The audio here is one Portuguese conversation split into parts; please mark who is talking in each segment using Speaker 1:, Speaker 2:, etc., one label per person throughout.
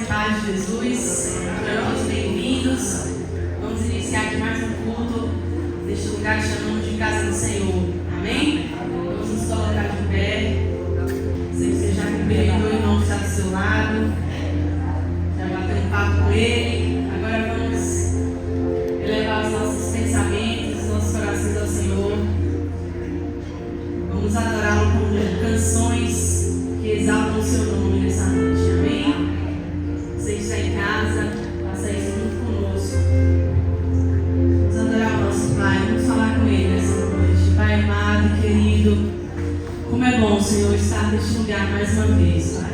Speaker 1: paz de Jesus, todos bem-vindos. Vamos iniciar aqui mais um culto neste lugar que chamamos de Casa do Senhor. Amém? Vamos nos colocar de pé. Sei que você já cumprimentou o irmão que está do seu lado, já bateu um papo com ele. Agora vamos elevar os nossos pensamentos, os nossos corações ao Senhor. Vamos adorá-lo com canções que exaltam o seu nome nessa noite. Amém? Você está em casa, faça isso junto conosco. Vamos adorar o nosso Pai, vamos falar com Ele essa noite. Pai amado, querido, como é bom, Senhor, estar neste lugar mais uma vez, Pai.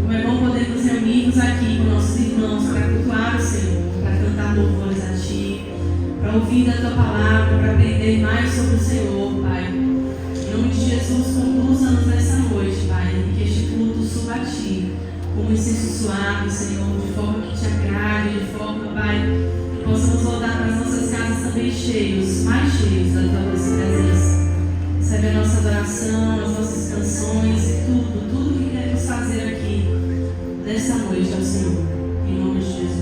Speaker 1: Como é bom poder nos reunirmos aqui com nossos irmãos para cultuar o Senhor, para cantar louvores a Ti, para ouvir a Tua palavra, para aprender mais sobre o Senhor, Pai. Em nome de Jesus, conduza-nos nessa noite, Pai, e que este culto suba a Ti, como incenso suave, Senhor, de forma que Te agrade, de forma, Pai, que possamos voltar para as nossas casas também cheios, mais cheios da Tua doce presença. Recebe a nossa adoração, as nossas canções e tudo que queremos fazer aqui, nesta noite ao Senhor, em nome de Jesus.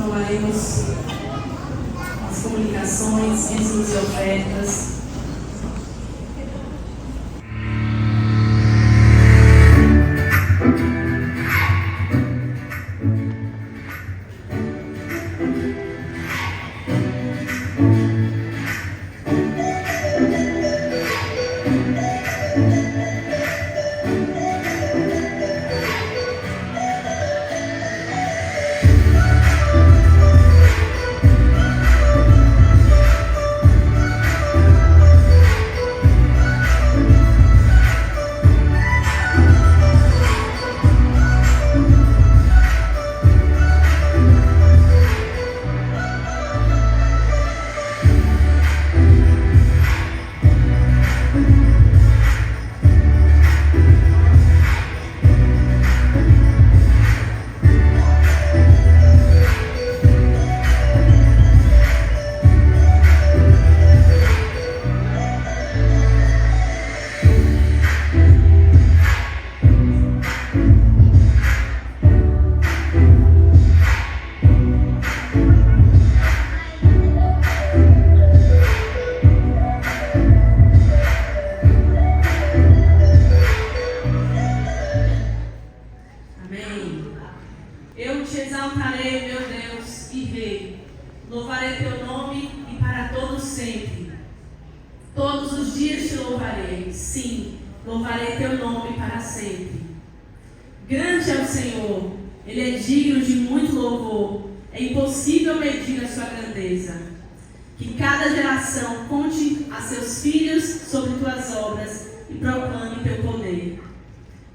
Speaker 1: retomaremos as comunicações, dízimos e ofertas.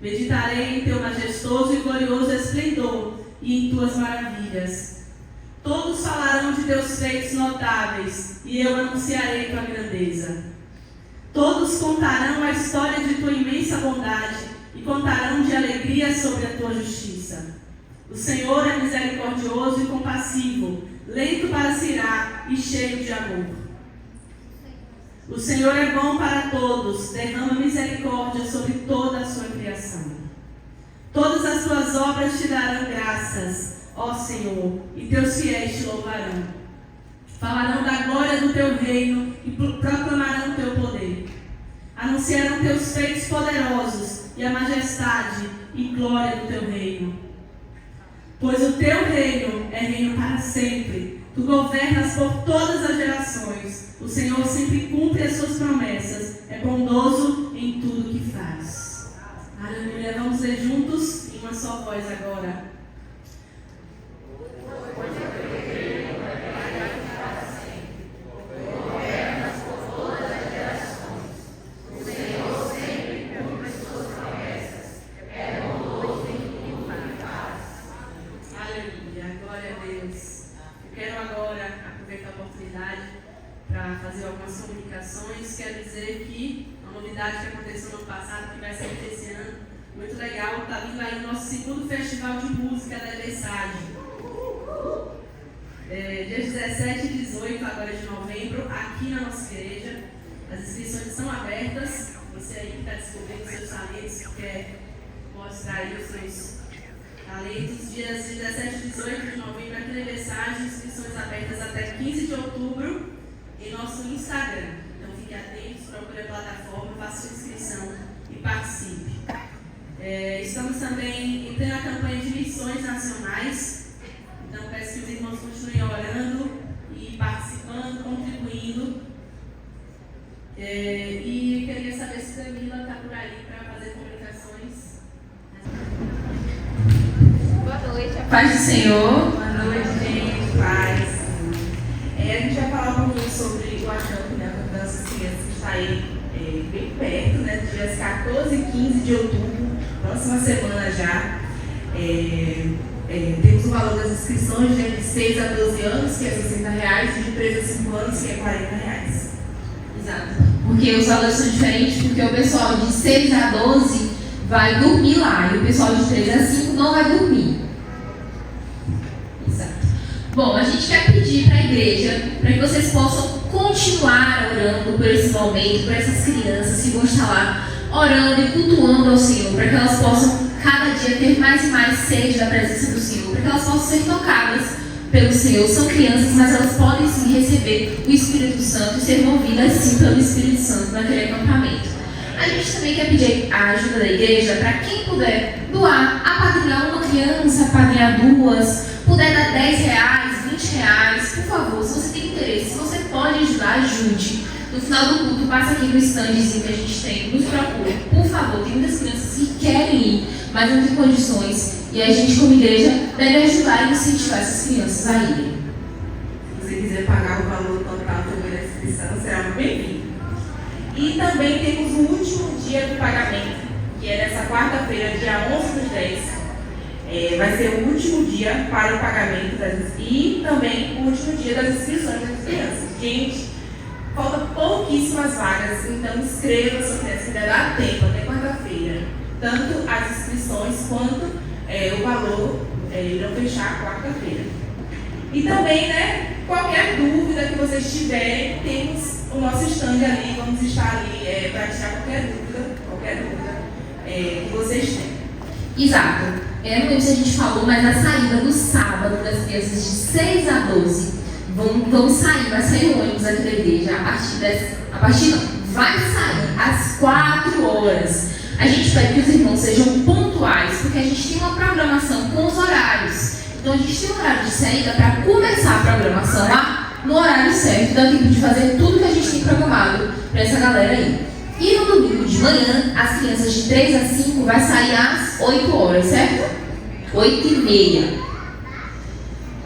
Speaker 1: Meditarei em teu majestoso e glorioso esplendor e em tuas maravilhas. Todos falarão de teus feitos notáveis e eu anunciarei tua grandeza. Todos contarão a história de tua imensa bondade e contarão de alegria sobre a tua justiça. O Senhor é misericordioso e compassivo, lento para se irar e cheio de amor. O Senhor é bom para todos, derrama misericórdia sobre toda a sua criação. Todas as tuas obras te darão graças, ó Senhor, e teus fiéis te louvarão. Falarão da glória do teu reino e proclamarão teu poder. Anunciarão teus feitos poderosos e a majestade e glória do teu reino. Pois o teu reino é reino para sempre. Tu governas por todas as gerações. O Senhor sempre cumpre as suas promessas. É bondoso em tudo que faz. Aleluia. Vamos ler juntos em uma só voz agora. Para fazer algumas comunicações. Quero dizer que uma novidade que aconteceu no ano passado, que vai ser esse ano, muito legal, está vindo aí o nosso segundo festival de música da Mensagem. Dias 17 e 18 agora de novembro, aqui na nossa igreja. As inscrições estão abertas. Você aí que está descobrindo seus talentos, que quer mostrar aí os seus talentos. Dias 17 e 18 de novembro, aqui na Mensagem, inscrições abertas até 15 de outubro. Em nosso Instagram. Então fique atentos, procure a plataforma, faça sua inscrição e participe. Estamos também em plena campanha de missões nacionais. Então peço que os irmãos continuem orando e participando, contribuindo. E queria saber se a Camila está por aí para fazer comunicações.
Speaker 2: Boa noite.
Speaker 1: Paz do Senhor. Boa noite, gente. Paz. A gente vai falar um pouquinho sobre o acampo, né? A campanha das crianças que está aí bem perto, né? Dias 14 e 15 de outubro, próxima semana já. Temos o valor das inscrições de 6 a 12 anos, que é R$60, e de 3 a 5 anos, que é R$40.
Speaker 2: Exato. Porque os valores são diferentes, porque o pessoal de 6 a 12 vai dormir lá, e o pessoal de 3 a 5 não vai dormir. Bom, a gente quer pedir para a igreja para que vocês possam continuar orando por esse momento, por essas crianças que vão estar lá orando e cultuando ao Senhor, para que elas possam cada dia ter mais e mais sede da presença do Senhor, para que elas possam ser tocadas pelo Senhor são crianças, mas elas podem sim receber o Espírito Santo e ser movidas sim pelo Espírito Santo naquele acampamento. A gente também quer pedir a ajuda da igreja para quem puder doar, apadrinhar uma criança, apadrinhar duas, puder dar R$10, R$20, por favor, se você tem interesse, se você pode ajudar, ajude. No final do culto, passa aqui no standzinho que a gente tem, nos procure. Por favor, tem muitas crianças que querem ir, mas não tem condições. E a gente, como igreja, deve ajudar e incentivar essas crianças a irem.
Speaker 1: Se você quiser pagar o valor total também da inscrição, será muito bem-vindo. E também temos o último dia do pagamento, que é nessa quarta-feira, dia 11/10. Vai ser o último dia para o pagamento e também o último dia das inscrições das crianças. Gente, falta pouquíssimas vagas, então inscreva sua criança, ainda dá tempo, até quarta-feira. Tanto as inscrições quanto o valor irão fechar quarta-feira. E também, né, qualquer dúvida que vocês tiverem, temos o nosso stand ali, vamos estar ali para tirar qualquer dúvida que vocês têm.
Speaker 2: Exato. Não lembro se a gente falou, mas a saída do sábado das crianças de 6 a 12 vai sair o ônibus aqui da igreja vai sair às 4 horas. A gente pede que os irmãos sejam pontuais, porque a gente tem uma programação com os horários. Então a gente tem um horário de saída para começar a programação lá no horário certo, dá tempo de fazer tudo que a gente tem programado para essa galera aí. E no domingo de manhã, as crianças de 3 a 5 vai sair às 8 horas, certo? 8h30.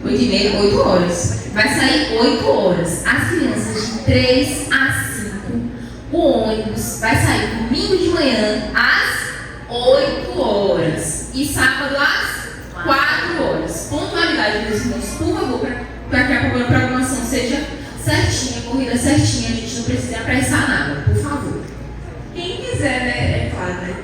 Speaker 2: 8 horas. Vai sair 8 horas. As crianças de 3 a 5, o ônibus vai sair domingo de manhã às 8 horas. E sábado às 4 horas. Pontualidade dos irmãos, por favor, para que a programação seja certinha, corrida certinha, a gente não precisa apressar nada, por favor.
Speaker 1: Quem quiser, né, claro, né,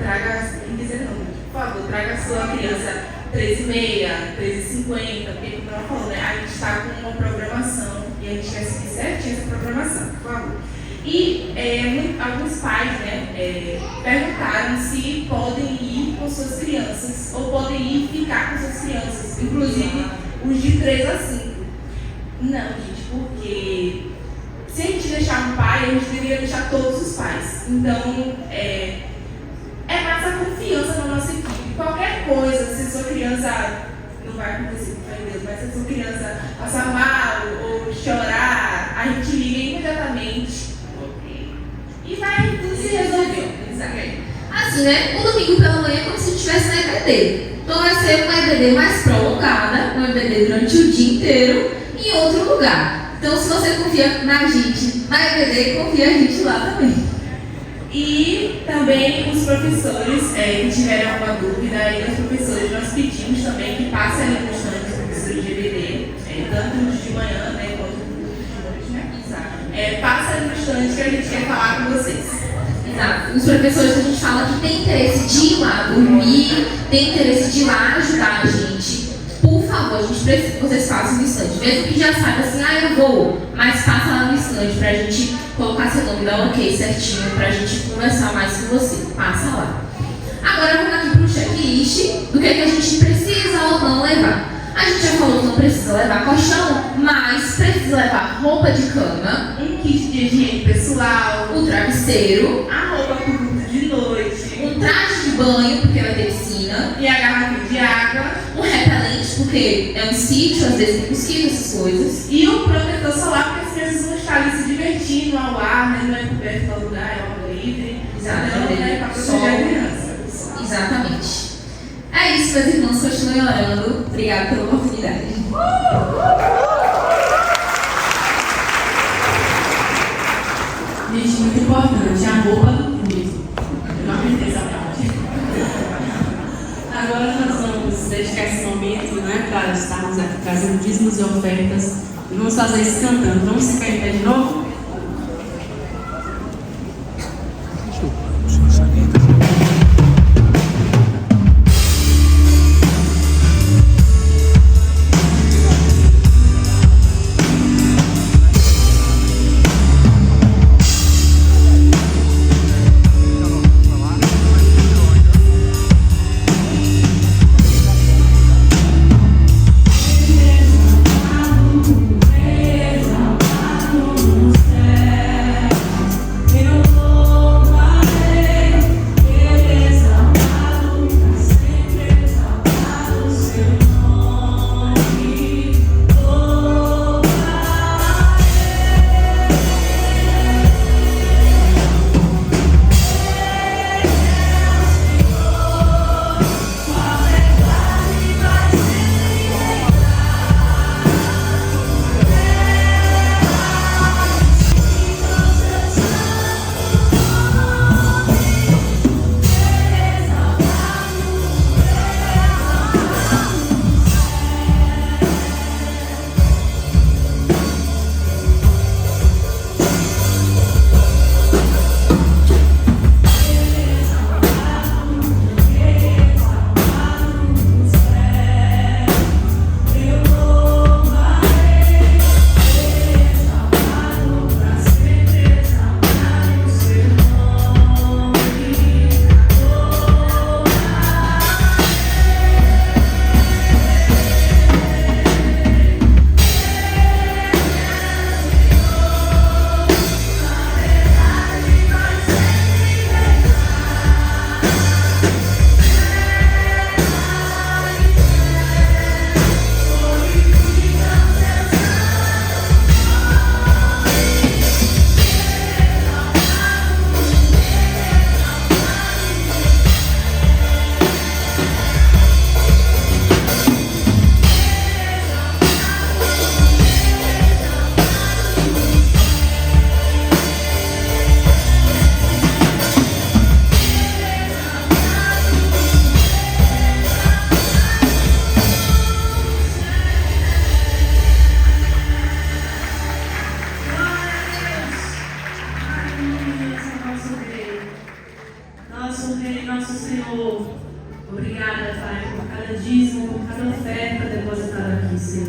Speaker 1: por favor, traga a sua criança 13h30, 13h50, porque como ela falou, né, a gente está com uma programação e a gente quer seguir certinho essa programação, por favor. E alguns pais, né, perguntaram se podem ir com suas crianças ou podem ir ficar com suas crianças, inclusive os de 3 a 5. Não, gente, porque se a gente deixar um pai, a gente deveria deixar todos os pais. Então, é mais a confiança na nossa equipe. Qualquer coisa, se sua criança, não vai acontecer, meu Deus, mas se a sua criança passar mal ou chorar, a gente liga imediatamente e vai tudo se resolver.
Speaker 2: Assim, né? O domingo pela manhã é como se estivesse na EBD. Então vai ser uma EBD mais prolongada, uma EBD durante o dia inteiro em outro lugar. Então, se você confia na gente, na EBD, confia a gente lá também.
Speaker 1: E também os professores que tiverem alguma dúvida, e os professores nós pedimos também que passem ali no stand dos professores de EBD, tanto os de manhã, né, quanto os de noite, né? Passa ali no stand que a gente quer falar com vocês.
Speaker 2: Exato. Os professores que a gente fala que tem interesse de ir lá dormir, tem interesse de ir lá ajudar a gente. Por favor, a gente precisa que vocês façam no stand. Mesmo que já saiba assim, eu vou, mas passa lá no stand pra gente colocar seu nome, dar um ok certinho, pra gente conversar mais com você. Passa lá. Agora vamos aqui pro checklist do que a gente precisa ou não levar. A gente já falou que não precisa levar colchão, mas precisa levar roupa de cama,
Speaker 1: um kit de higiene pessoal,
Speaker 2: o travesseiro,
Speaker 1: a roupa pro culto de noite,
Speaker 2: um traje de banho, porque vai ter piscina,
Speaker 1: e a garrafa de água,
Speaker 2: um repelente, porque é um sítio, às vezes tem mosquito, essas coisas,
Speaker 1: e um protetor solar, porque as crianças vão estar ali se divertindo ao ar, né? Não é coberto no lugar, é ao ar livre.
Speaker 2: Exatamente.
Speaker 1: Então, para proteger a criança.
Speaker 2: Exatamente. É isso, meus irmãos, continuem orando. Obrigada pela oportunidade.
Speaker 3: Gente, muito importante, a roupa do culto. Eu não aguentei essa parte. Agora nós vamos dedicar esse momento, né, para estarmos aqui trazendo dízimos e ofertas. E vamos fazer isso cantando. Vamos ficar em pé de novo?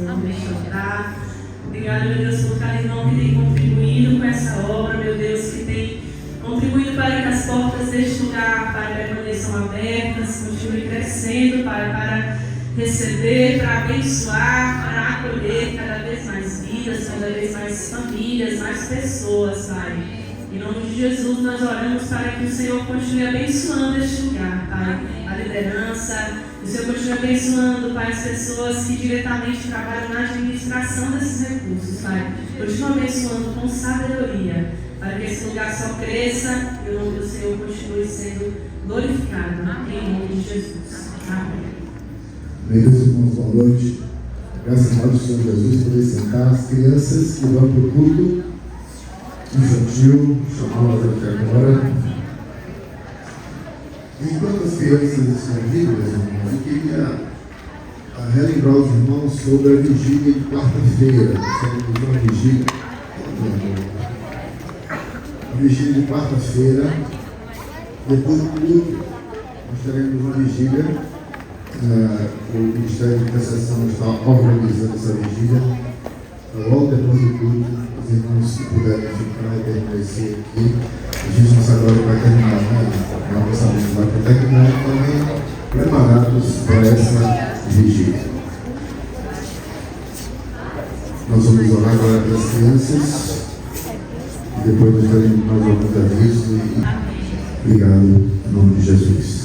Speaker 1: Senhor, deixa eu orar. Obrigado, meu Deus, por cada irmão que tem contribuído com essa obra, meu Deus, que tem contribuído para que as portas deste lugar, Pai, permaneçam abertas, continue crescendo, Pai, para receber, para abençoar, para acolher cada vez mais vidas, cada vez mais famílias, mais pessoas, Pai. Em nome de Jesus, nós oramos para que o Senhor continue abençoando este lugar, Pai, a liderança, o Senhor continue abençoando, Pai, as pessoas que diretamente trabalham na administração desses recursos, Pai. Continue abençoando com sabedoria, para que esse lugar só cresça e o nome do Senhor continue sendo glorificado, em nome de Jesus. Amém.
Speaker 4: Meus irmãos, boa noite. Graças a Deus, Senhor Jesus, poder sentar as crianças que vão para o culto infantil, chamá-las aqui agora. Enquanto as crianças estão vivas, irmãos, eu queria relembrar os irmãos sobre a vigília de quarta-feira. Uma vigília. A vigília de quarta-feira, depois do culto, nós teremos uma vigília. O Ministério de Intercessão está organizando essa vigília. Logo depois do culto, os irmãos que puderem ficar e permanecer aqui, a gente não sabe agora vai terminar, né? Não sabemos vai terminar, também preparados para essa vigília. Nós vamos orar agora para as crianças e depois nós teremos mais alguns avisos e obrigado em nome de Jesus.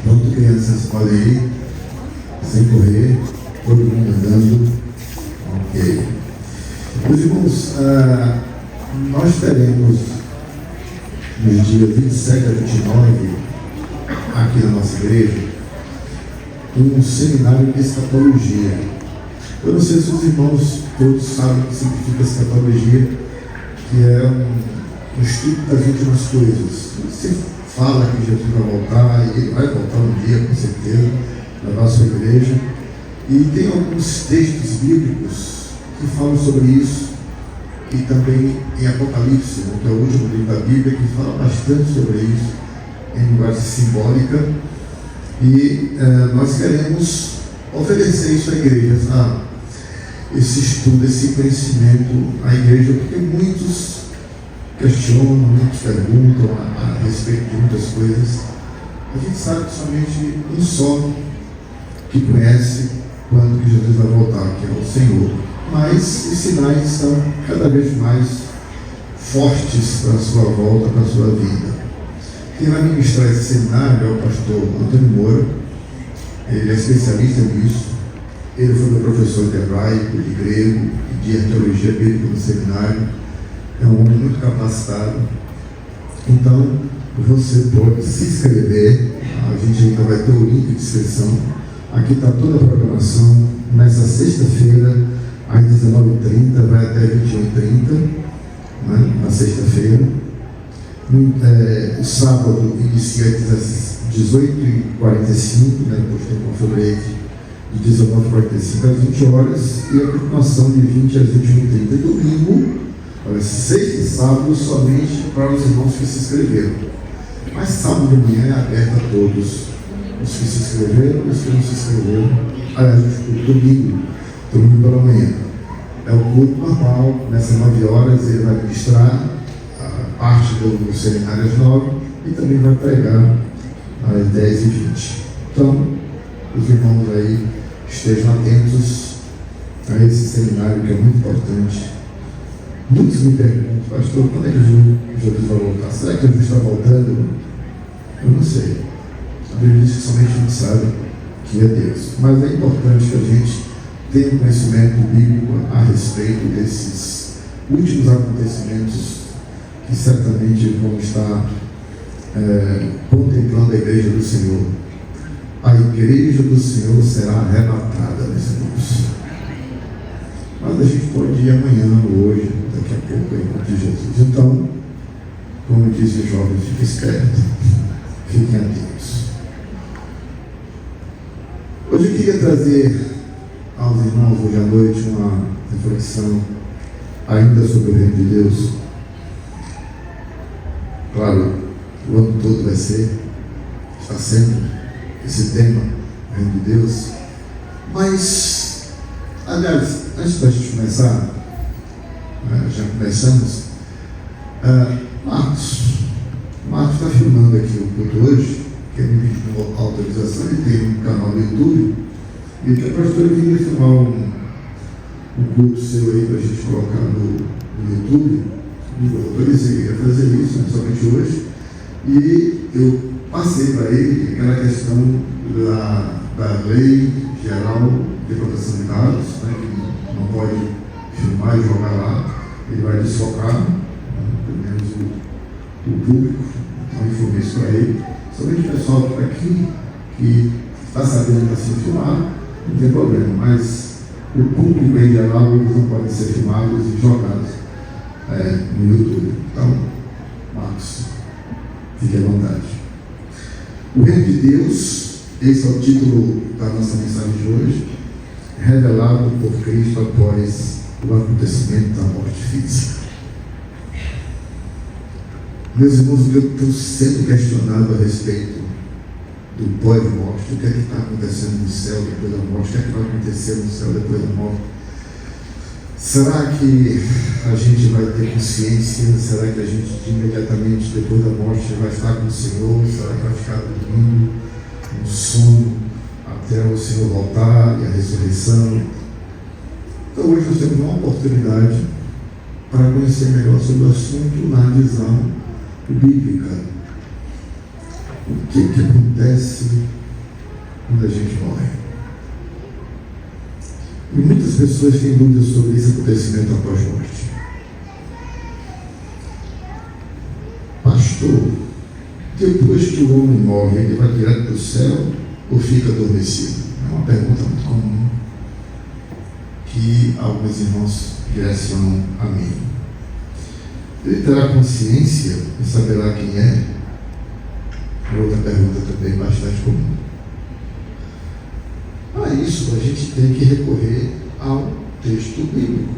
Speaker 4: Pronto, crianças, podem ir sem correr, todo mundo andando. Ok. Meus irmãos, nós teremos nos dias 27 a 29, aqui na nossa igreja, um seminário de escatologia. Eu não sei se os irmãos todos sabem o que significa escatologia, que é um estudo das últimas coisas. Você fala que Jesus vai voltar, e ele vai voltar um dia, com certeza, na nossa igreja. E tem alguns textos bíblicos que falam sobre isso, e também em Apocalipse, que é o último livro da Bíblia, que fala bastante sobre isso, em linguagem simbólica. E nós queremos oferecer isso à igreja, esse estudo, esse conhecimento à igreja, porque muitos questionam, muitos perguntam a respeito de muitas coisas. A gente sabe que somente um só que conhece quando que Jesus vai voltar, que é o Senhor. Mas os sinais estão cada vez mais fortes para a sua volta, para a sua vida. Quem vai ministrar esse seminário é o pastor Antônio Moura. Ele é especialista nisso. Ele foi meu professor de hebraico, de grego e de arqueologia bíblica no seminário. É um homem muito capacitado. Então, você pode se inscrever. A gente ainda vai ter o link de inscrição. Aqui está toda a programação. Nessa sexta-feira, às 19h30, vai até 21h30, né, na sexta-feira. O sábado inicia às 18h45, né, depois tem um confabreak de 19h45 às 20 horas e a continuação de 20 às 21h30. E domingo, sexta e sábado, somente para os irmãos que se inscreveram. Mas sábado de manhã é aberto a todos, os que se inscreveram e os que não se inscreveram. Aliás, domingo pela manhã. É o culto normal, nessas 9 horas ele vai ministrar a parte do seminário às 9 e também vai pregar às 10h20. Então, os irmãos aí estejam atentos a esse seminário que é muito importante. Muitos me perguntam, pastor, quando é que Jesus vai voltar? Será que Jesus está voltando? Eu não sei. A Bíblia diz que somente a gente sabe que é Deus. Mas é importante que a gente tenha um conhecimento bíblico a respeito desses últimos acontecimentos que certamente vão estar contemplando a igreja do Senhor. A igreja do Senhor será arrebatada, meus irmãos. Mas a gente pode ir amanhã ou hoje, daqui a pouco, em nome de Jesus. Então, como disse o jovem, fique esperto, fiquem atentos. Hoje eu queria trazer aos irmãos hoje à noite uma reflexão ainda sobre o reino de Deus. Claro, o ano todo vai ser, está sendo esse tema, o reino de Deus, mas Aliás, antes da gente começar, já começamos, Marcos está filmando aqui o culto hoje, que ele me pediu autorização, ele tem um canal no YouTube, e que a pastora queria filmar um culto seu aí para a gente colocar no YouTube. Eu autorizei ele a fazer isso, somente hoje, e eu passei para ele aquela questão da lei geral de proteção de dados, né, que não pode filmar e jogar lá, ele vai desfocar, pelo menos o público. Então, informei isso para ele. Somente o pessoal que está aqui, que está sabendo que está sendo filmado, não tem problema, mas o público em geral, eles não podem ser filmados e jogados no YouTube. Então, Marcos, fique à vontade. O reino de Deus, esse é o título da nossa mensagem de hoje, revelado por Cristo após o acontecimento da morte física. Meus irmãos, eu estou sendo questionado a respeito do pós-morte, o que é que está acontecendo no céu depois da morte, o que é que vai acontecer no céu depois da morte. Será que a gente vai ter consciência? Será que a gente imediatamente depois da morte vai estar com o Senhor? Será que vai ficar dormindo no sono até o Senhor voltar e a ressurreição? Então hoje nós temos uma oportunidade para conhecer melhor sobre o assunto na visão bíblica. O que acontece quando a gente morre? E muitas pessoas têm dúvidas sobre esse acontecimento após a morte. Pastor, depois que o homem morre, ele vai direto para o céu ou fica adormecido? É uma pergunta muito comum que alguns irmãos direcionam a mim. Ele terá consciência e saberá quem é? Outra pergunta também bastante comum. Para isso, a gente tem que recorrer ao texto bíblico.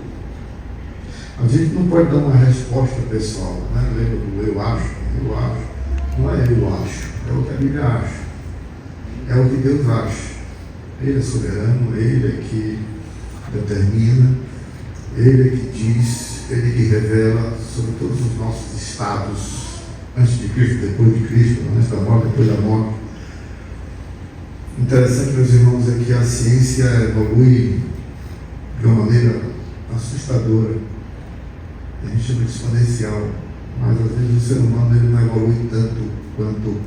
Speaker 4: A gente não pode dar uma resposta pessoal, né? Lembra do eu acho? Não é eu acho, é o que a Bíblia acha. É o que Deus acha. Ele é soberano, Ele é que determina, Ele é que diz, Ele é que revela sobre todos os nossos estados, antes de Cristo, depois de Cristo, antes da morte, depois da morte. Interessante, meus irmãos, é que a ciência evolui de uma maneira assustadora. A gente chama de exponencial, mas às vezes o ser humano ele não evolui tanto quanto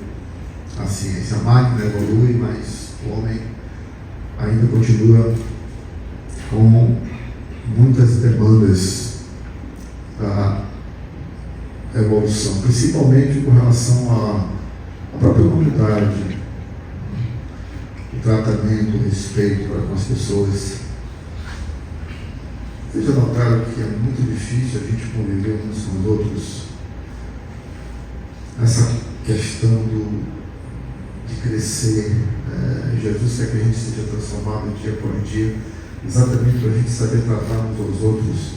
Speaker 4: a ciência. A máquina evolui, mas o homem ainda continua com muitas demandas da evolução, principalmente com relação à própria comunidade, o tratamento, o respeito para com as pessoas. Vocês já notaram que é muito difícil a gente conviver uns com os outros? Essa questão de crescer, Jesus quer que a gente seja transformado dia por dia, exatamente para a gente saber tratar uns aos outros,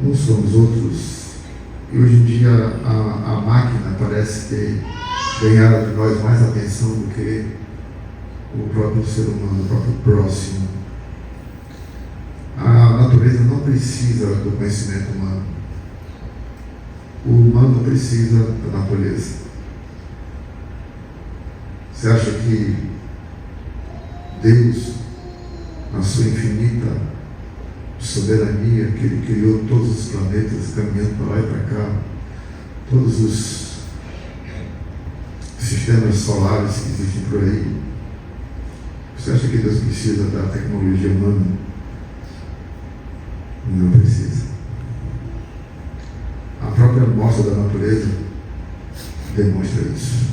Speaker 4: uns com os outros. E hoje em dia a máquina parece ter ganhado de nós mais atenção do que o próprio ser humano, o próprio próximo. A natureza não precisa do conhecimento humano. O humano precisa da natureza. Você acha que Deus, na sua infinita soberania, que Ele criou todos os planetas caminhando para lá e para cá, todos os sistemas solares que existem por aí, você acha que Deus precisa da tecnologia humana? Não precisa. A própria amostra da natureza demonstra isso.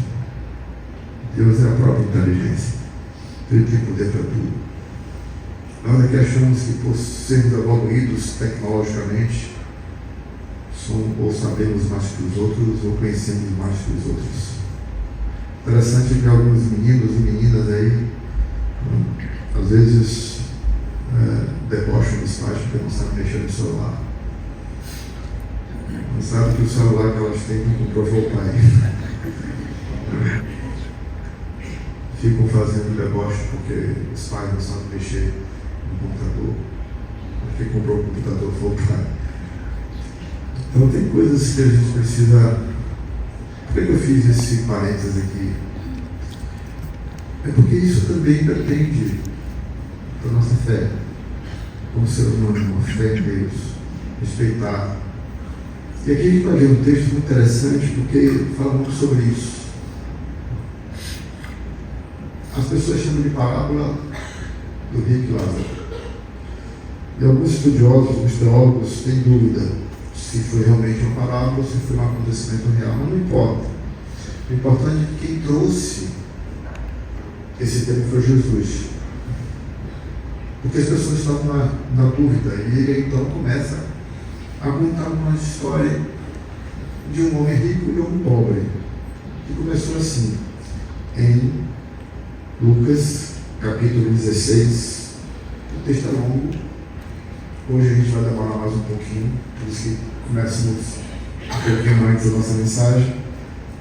Speaker 4: Deus é a própria inteligência. Ele tem poder para tudo. Nós aqui achamos que por sermos evoluídos tecnologicamente, ou sabemos mais que os outros, ou conhecemos mais que os outros. Interessante que alguns meninos e meninas aí, às vezes, debocham dos pais porque não sabem mexer no celular. Não sabem que o celular que elas têm não comprou foi o pai. Ficam fazendo deboche porque os pais não sabem mexer no computador. Quem comprou o computador foi o pai. Então tem coisas que a gente precisa. Por que eu fiz esse parênteses aqui? É porque isso também depende da nossa fé. Como ser humano, uma fé em Deus. Respeitar. E aqui a gente vai ver um texto muito interessante porque fala muito sobre isso. As pessoas chamam de parábola do rico e Lázaro. E alguns estudiosos, alguns teólogos têm dúvida se foi realmente uma parábola ou se foi um acontecimento real, mas não importa. O importante é que quem trouxe esse tema foi Jesus. Porque as pessoas estavam na dúvida e ele então começa a contar uma história de um homem rico e um pobre, que começou assim, em Lucas, capítulo 16, o texto é longo, hoje a gente vai demorar mais um pouquinho, por isso que começamos um pouquinho antes da nossa mensagem.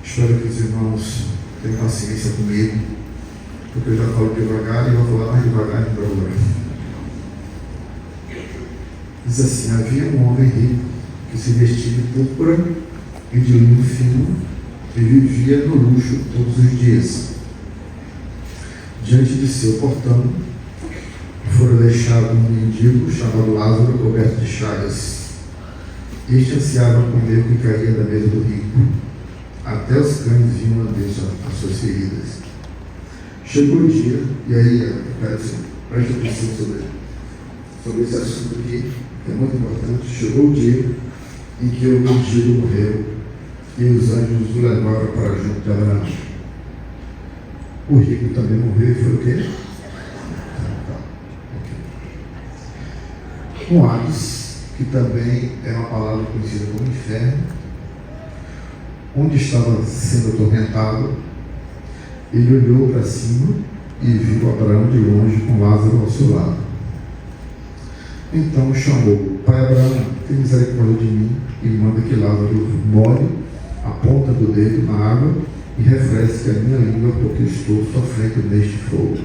Speaker 4: Espero que os irmãos tenham paciência comigo, porque eu já falo devagar e eu vou falar mais devagar e devagar. Diz assim: havia um homem rico que se vestia de púrpura e de linho fino e vivia no luxo todos os dias. Diante de seu portão fora deixado um mendigo chamado Lázaro, coberto de chagas. Este ansiava comer o que caía da mesa do rico. Até os cães vinham lamber as suas feridas. Chegou o dia, e aí eu quero preste atenção sobre esse assunto aqui, que é muito importante. Chegou o dia em que o mendigo morreu e os anjos o levaram para junto de Abraão. O rico também morreu e foi o quê? Um Hades, que também é uma palavra conhecida como inferno, onde estava sendo atormentado, ele olhou para cima e viu Abraão de longe com Lázaro ao seu lado. Então chamou: Pai Abraão, tem misericórdia de mim e manda que Lázaro molhe a ponta do dedo na água e refresque a minha língua, porque estou sofrendo neste fogo.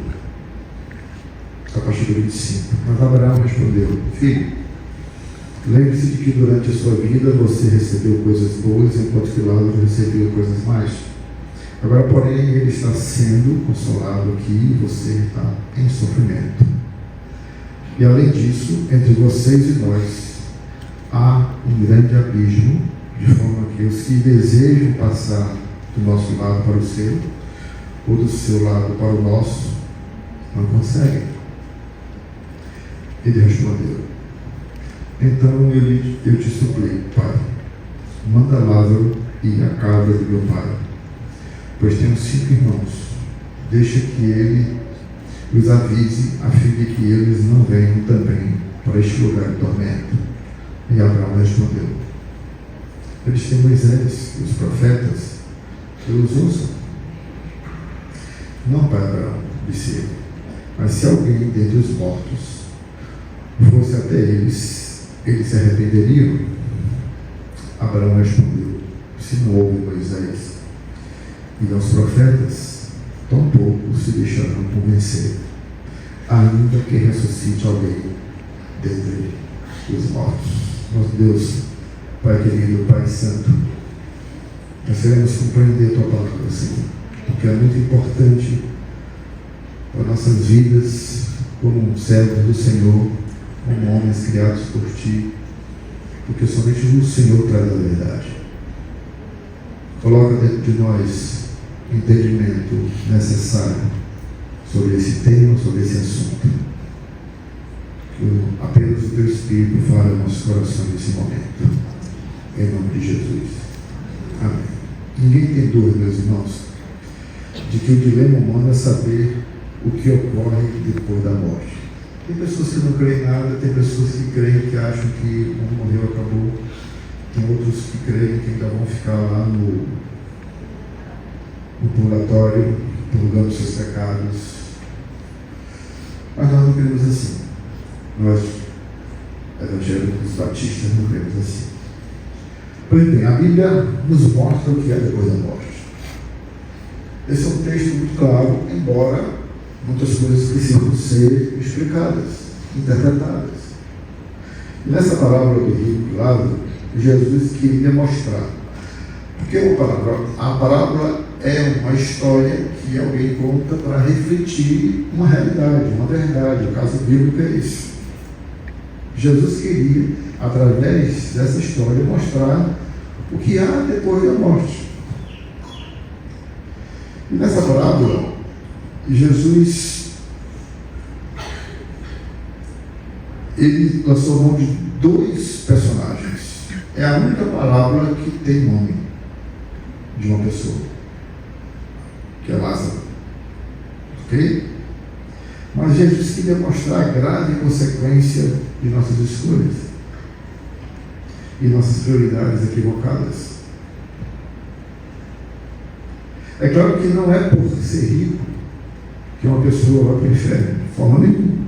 Speaker 4: A partir do 25. Mas Abraão respondeu: Filho, lembre-se de que durante a sua vida você recebeu coisas boas, enquanto que Lázaro recebeu coisas más. Agora, porém, ele está sendo consolado aqui e você está em sofrimento. E além disso, entre vocês e nós há um grande abismo, de forma que os que desejam passar do nosso lado para o seu, ou do seu lado para o nosso, não conseguem. Ele respondeu: então eu te suplico, Pai, manda Lázaro ir à casa de meu pai, pois tenho 5 irmãos. Deixa que ele os avise, a fim de que eles não venham também para este lugar de tormento. E Abraão respondeu: eles têm Moisés e os profetas, que os ouçam. Não, Pai Abraão, disse ele, mas se alguém dentre os mortos fosse até eles se arrependeriam? Abraão respondeu: se não houve Moisés e aos profetas, tampouco se deixarão convencer, ainda que ressuscite alguém dentre os mortos. Nosso Deus, Pai querido, Pai santo, nós queremos compreender a Tua palavra, Senhor, porque é muito importante para nossas vidas, como servos do Senhor, como homens criados por Ti, porque somente o Senhor traz a verdade. Coloca dentro de nós entendimento necessário sobre esse tema, sobre esse assunto. Que apenas o Teu Espírito fale ao nosso coração nesse momento. Em nome de Jesus. Amém. Ninguém tem dúvida, meus irmãos, de que o dilema humano é saber o que ocorre depois da morte. Tem pessoas que não creem em nada, tem pessoas que creem, que acham que quando morreu acabou. Tem outros que creem que ainda vão ficar lá no purgatório, purgando seus pecados. Mas nós não cremos assim. Nós, evangélicos batistas, não cremos assim. Pois bem, a Bíblia nos mostra o que é depois da morte. Esse é um texto muito claro, embora muitas coisas precisam ser explicadas. interpretadas. E nessa parábola do rico e Lázaro, Jesus queria mostrar. Porque a parábola é uma história que alguém conta para refletir uma realidade, uma verdade. O caso bíblico é isso. Jesus queria, através dessa história, mostrar o que há depois da morte. E nessa parábola, Jesus ele lançou mão de 2 personagens. É a única parábola que tem nome de uma pessoa, que é Lázaro. Ok? Mas Jesus queria mostrar a grave consequência de nossas escolhas e nossas prioridades equivocadas. É claro que não é por ser rico que uma pessoa vai para o inferno, de forma nenhuma.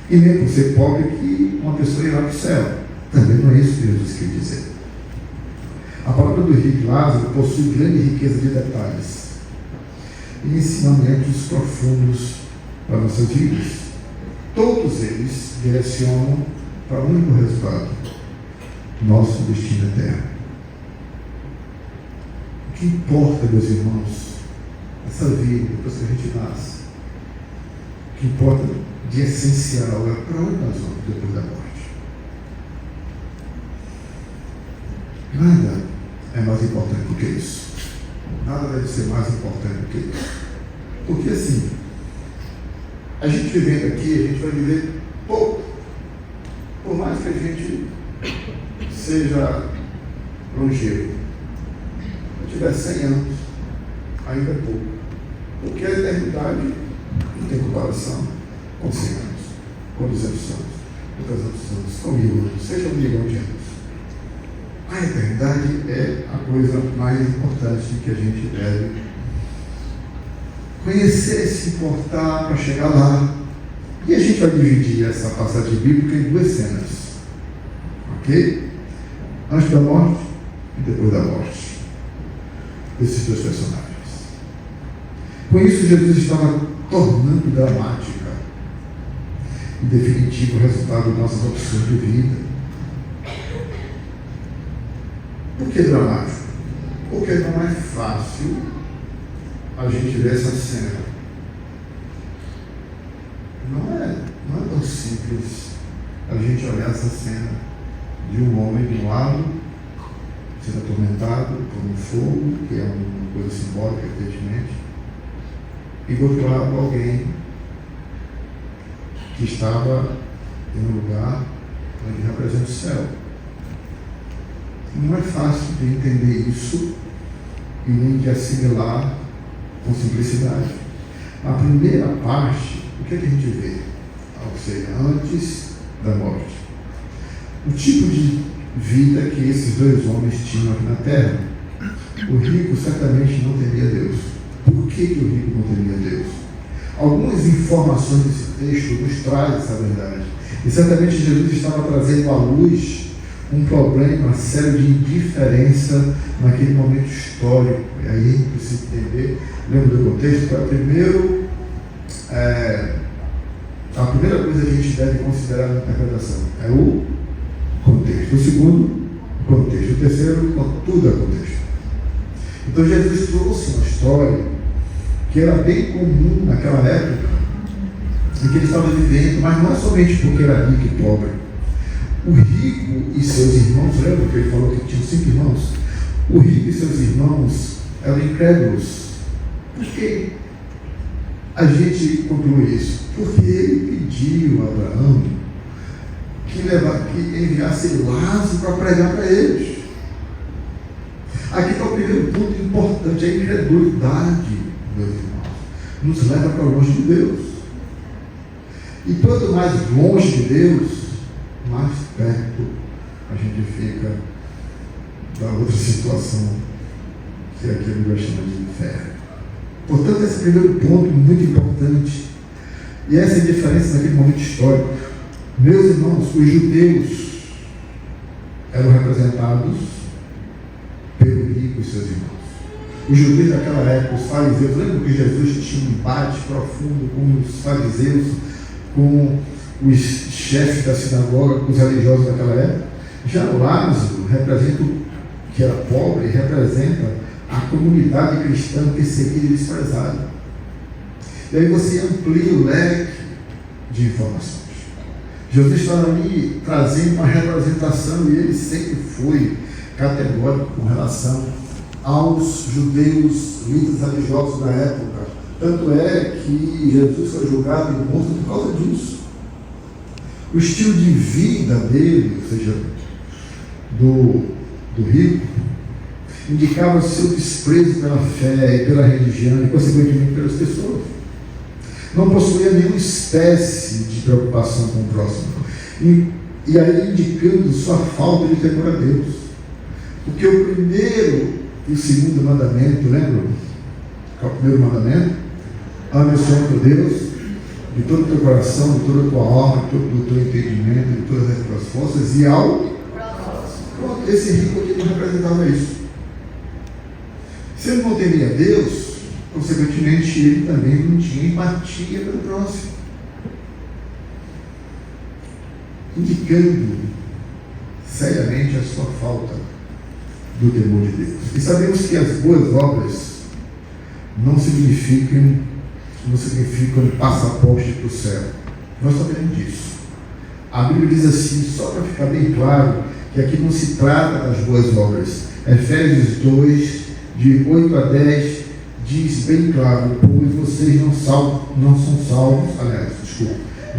Speaker 4: E nem por ser pobre que uma pessoa irá para o céu. Também não é isso que Jesus quer dizer. A palavra do rico e Lázaro possui grande riqueza de detalhes e ensinamentos profundos para nossas vidas. Todos eles direcionam para o único resultado: nosso destino eterno. O que importa, meus irmãos, essa vida, depois que a gente nasce, o que importa de essencial é para onde nós vamos depois da morte. Nada é mais importante do que isso. Nada deve ser mais importante do que isso. Porque assim, a gente vivendo aqui, a gente vai viver pouco. Por mais que a gente seja longevo, se tiver 100 anos, ainda é pouco. Porque a eternidade não tem comparação com 100 anos, com 200 anos, com 300 anos, com 1000 anos, seja 1 milhão de anos. A eternidade é a coisa mais importante que a gente deve conhecer, se importar para chegar lá. E a gente vai dividir essa passagem bíblica em 2 cenas. Ok? Antes da morte e depois da morte. Desses 2 personagens. Com isso, Jesus estava tornando dramática e definitivo o resultado de nossas opções de vida. Por que dramático? Porque não é fácil a gente ver essa cena. Não é tão simples a gente olhar essa cena de um homem de um lado sendo atormentado por um fogo, que é uma coisa simbólica, evidentemente, e do outro lado alguém que estava em um lugar onde representa o céu. Não é fácil de entender isso e nem de assimilar com simplicidade. Na primeira parte, o que é que a gente vê? Ou seja, antes da morte. O tipo de vida que esses 2 homens tinham aqui na terra. O rico certamente não temia Deus. Por que o rico não temia Deus? Algumas informações desse texto nos trazem essa verdade. E certamente Jesus estava trazendo à luz um problema sério de indiferença naquele momento histórico. E aí a gente precisa entender, lembra do contexto? A primeira coisa que a gente deve considerar na interpretação é o contexto. O segundo, o contexto. O terceiro, tudo é contexto. Então Jesus trouxe uma história que era bem comum naquela época em que ele estava vivendo, mas não é somente porque era rico e pobre. O rico e seus irmãos, lembra que ele falou que tinham 5 irmãos? O rico e seus irmãos eram incrédulos. Por que a gente conclui isso? Porque ele pediu a Abraão que enviasse Lázaro para pregar para eles. Aqui está o primeiro ponto importante: a incredulidade, meus irmãos, nos leva para longe de Deus. E quanto mais longe de Deus, mais perto a gente fica da outra situação, que aqui a Bíblia chama de inferno. Portanto, esse primeiro ponto muito importante, e essa é a diferença naquele momento histórico. Meus irmãos, os judeus eram representados pelo rico e seus irmãos. Os judeus daquela época, os fariseus, lembram que Jesus tinha um embate profundo com os fariseus, com os chefes da sinagoga, os religiosos daquela época. Já Lázaro representa, que era pobre, representa a comunidade cristã perseguida e desprezada. E aí você amplia o leque de informações. Jesus está ali trazendo uma representação, e ele sempre foi categórico com relação aos judeus, líderes religiosos da época. Tanto é que Jesus foi julgado e morto por causa disso. O estilo de vida dele, ou seja, do rico, indicava seu desprezo pela fé e pela religião e, consequentemente, pelas pessoas. Não possuía nenhuma espécie de preocupação com o próximo. E aí indicando sua falta de temor a Deus. Porque o primeiro e o segundo mandamento, lembra? Qual é o primeiro mandamento? Ame o Senhor teu Deus de todo o teu coração, de toda a tua alma, de todo o teu entendimento, de todas as tuas forças e ao... Pronto, esse rico aqui não representava isso. Se ele não temia Deus, consequentemente ele também não tinha empatia pelo próximo, indicando seriamente a sua falta do temor de Deus. E sabemos que as boas obras não significam passaporte para o céu. Nós sabemos disso. A Bíblia diz assim, só para ficar bem claro, que aqui não se trata das boas obras. Efésios 2, de 8 a 10, diz bem claro, pois vocês não são salvos,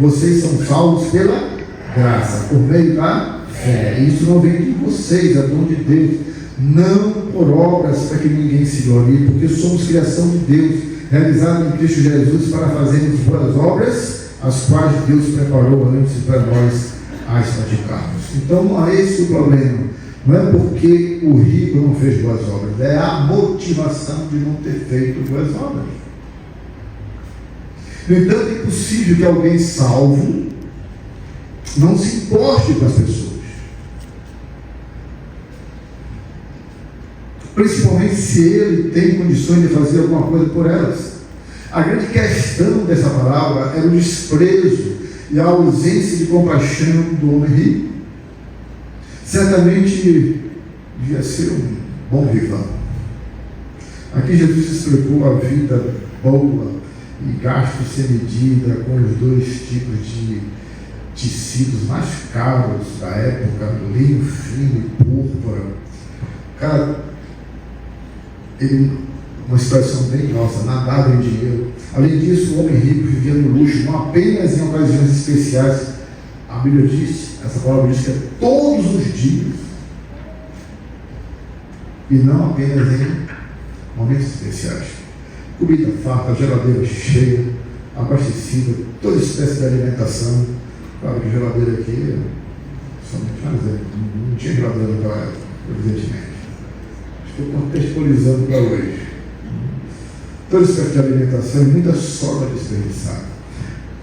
Speaker 4: vocês são salvos pela graça, por meio da fé. Isso não vem de vocês, é dom de Deus, não por obras para que ninguém se glorie, porque somos criação de Deus, realizada em Cristo Jesus para fazermos boas obras, as quais Deus preparou antes para nós as praticarmos. Então não é esse o problema. Não é porque o rico não fez boas obras, é a motivação de não ter feito boas obras. No entanto, é impossível que alguém salvo não se importe com as pessoas, principalmente se ele tem condições de fazer alguma coisa por elas. A grande questão dessa palavra é o desprezo e a ausência de compaixão do homem rico. Certamente devia ser um bom vivão. Aqui Jesus explicou a vida boa e gasto sem medida com os dois tipos de tecidos mais caros da época, linho fino e púrpura. Cara, uma expressão bem nossa, nadava em dinheiro. Além disso, o homem rico vivia no luxo, não apenas em ocasiões especiais. A Bíblia diz, essa palavra diz que é todos os dias, e não apenas em momentos especiais. Comida farta, geladeira cheia, abastecida, toda espécie de alimentação. Claro que geladeira aqui, somente não tinha geladeira naquela época, evidentemente. Estou contextualizando para hoje. Toda espécie de alimentação e muita sobra desperdiçada.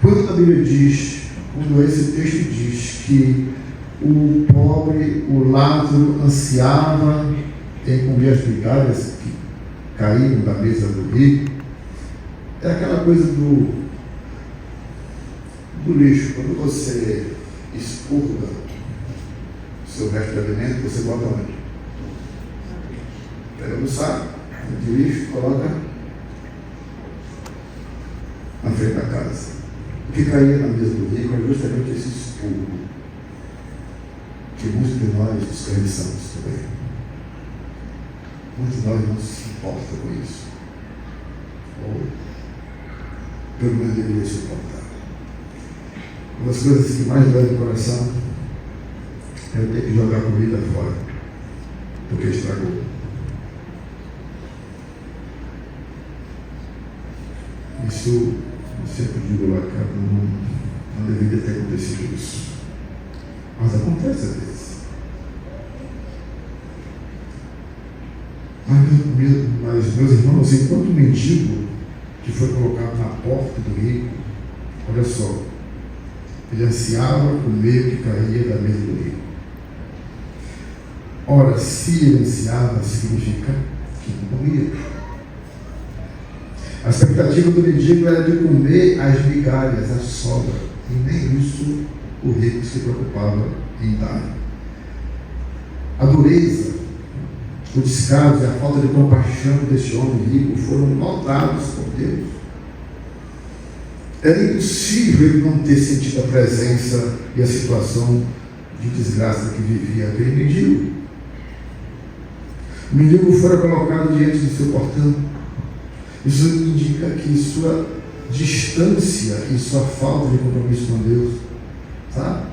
Speaker 4: Quando a Bíblia diz, quando esse texto diz que o pobre, o Lázaro, ansiava em comer as migalhas que caíram da mesa do rico, é aquela coisa do lixo. Quando você expurga o seu resto de alimento, você bota onde? Pega no saco de lixo, coloca na frente da casa. O que caía na mesa do rico é justamente esse expurgo que muitos de nós desperdiçamos também. Muitos de nós não se importam com isso, ou pelo menos deveria se importar. Uma das coisas que mais dói no coração é eu ter que jogar comida fora, porque estragou. Isso, eu sempre digo lá, cara, não deveria ter acontecido isso. Mas acontece às vezes. Mas meus irmãos, enquanto o mendigo que foi colocado na porta do rico, olha só, ele ansiava comer o que caía da mesa do rico. Ora, se ele ansiava, significa que não comia. A expectativa do mendigo era de comer as migalhas, a sobra. E nem isso o rico se preocupava em dar. A dureza, o descaso e a falta de compaixão desse homem rico foram notados por Deus. Era impossível ele não ter sentido a presença e a situação de desgraça que vivia aquele mendigo. O mendigo fora colocado diante do seu portão. Isso indica que sua distância e sua falta de compromisso com Deus, sabe?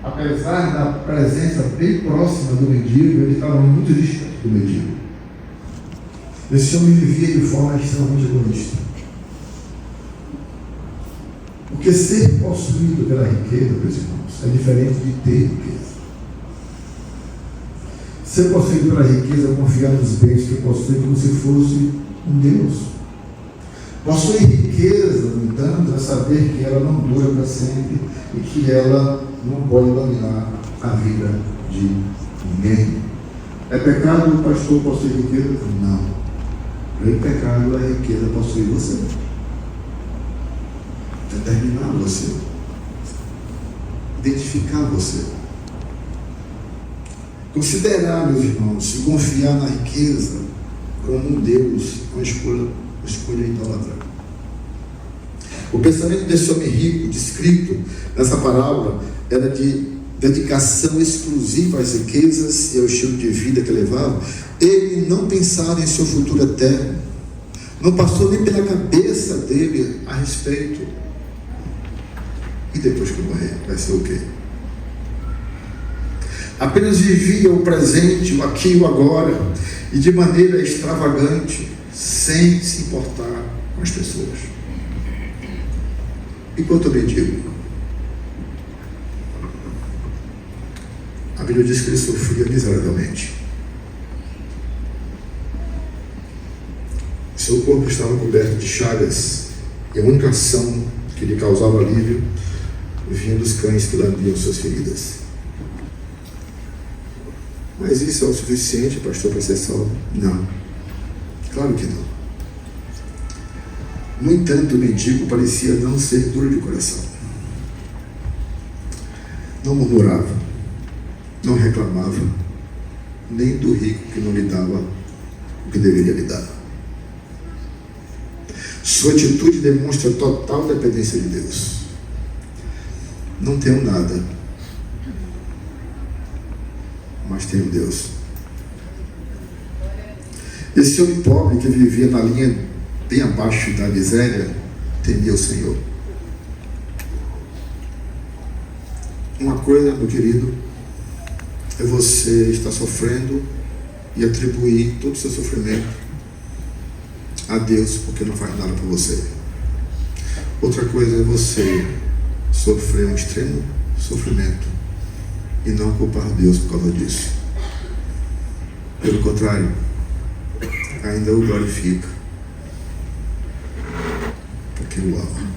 Speaker 4: Apesar da presença bem próxima do mendigo, ele estava muito distante do mendigo. Esse homem vivia de forma extremamente egoísta. Porque ser possuído pela riqueza, meus irmãos, é diferente de ter riqueza. Ser possuído pela riqueza é confiar nos bens que possui como se fosse um Deus. Possuir riqueza, no entanto, é saber que ela não dura para sempre e que ela não pode dominar a vida de ninguém. É pecado o pastor possuir riqueza? Não. É pecado a riqueza possuir você. Determinar você. Identificar você. Considerar, meus irmãos, e confiar na riqueza como um Deus, uma escolha idólatra. O pensamento desse homem rico, descrito nessa parábola, era de dedicação exclusiva às riquezas e ao estilo de vida que levava. Ele não pensava em seu futuro eterno. Não passou nem pela cabeça dele a respeito. E depois que eu morrer, vai ser o quê? Apenas vivia o presente, o aqui e o agora, e de maneira extravagante, sem se importar com as pessoas. E quanto ao mendigo? A Bíblia diz que ele sofria miseravelmente. Seu corpo estava coberto de chagas, e a única ação que lhe causava alívio vinha dos cães que lambiam suas feridas. Mas isso é o suficiente, pastor, para ser salvo? Não. Claro que não. No entanto, o mendigo parecia não ser duro de coração. Não murmurava, não reclamava, nem do rico que não lhe dava o que deveria lhe dar. Sua atitude demonstra total dependência de Deus. Não tenho nada, mas tenho Deus. Esse homem pobre que vivia na linha bem abaixo da miséria, temia o Senhor. Uma coisa, meu querido, é você estar sofrendo e atribuir todo o seu sofrimento a Deus, porque não faz nada por você. Outra coisa é você sofrer um extremo sofrimento e não culpar Deus por causa disso. Pelo contrário, ainda o glorifica, porque o ama.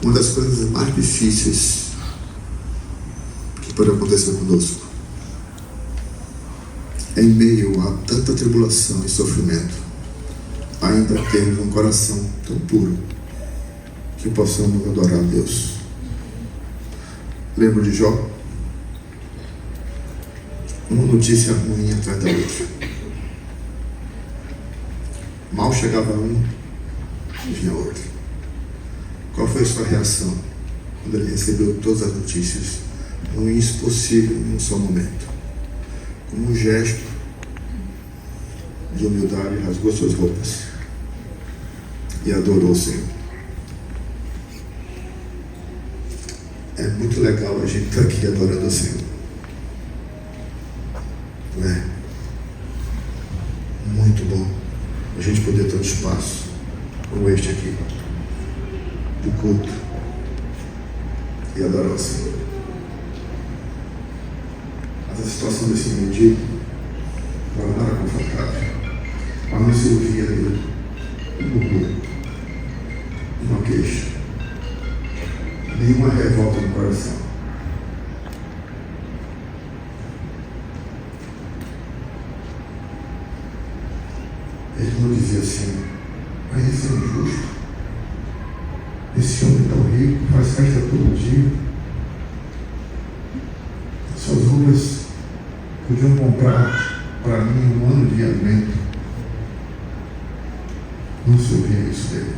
Speaker 4: Uma das coisas mais difíceis que pode acontecer conosco é, em meio a tanta tribulação e sofrimento, ainda termos um coração tão puro que possamos adorar a Deus. Lembro de Jó? Uma notícia ruim atrás da outra. Mal chegava um, vinha outro. Qual foi a sua reação quando ele recebeu todas as notícias ruins possíveis em um só momento? Com um gesto de humildade, rasgou suas roupas e adorou o Senhor. É muito legal a gente estar aqui adorando o Senhor. Não é? Muito bom a gente poder ter um espaço como este aqui, de culto, e adorar o Senhor. Mas a situação desse mendigo não era confortável. Mas não se ouvia nele um murmúrio, uma queixa, nenhuma revolta no coração. Ele não dizia assim, mas isso é injusto, Esse homem tão rico, faz festa todo dia. Suas ruas podiam comprar para mim um ano de alimento. Não se ouvia isso dele.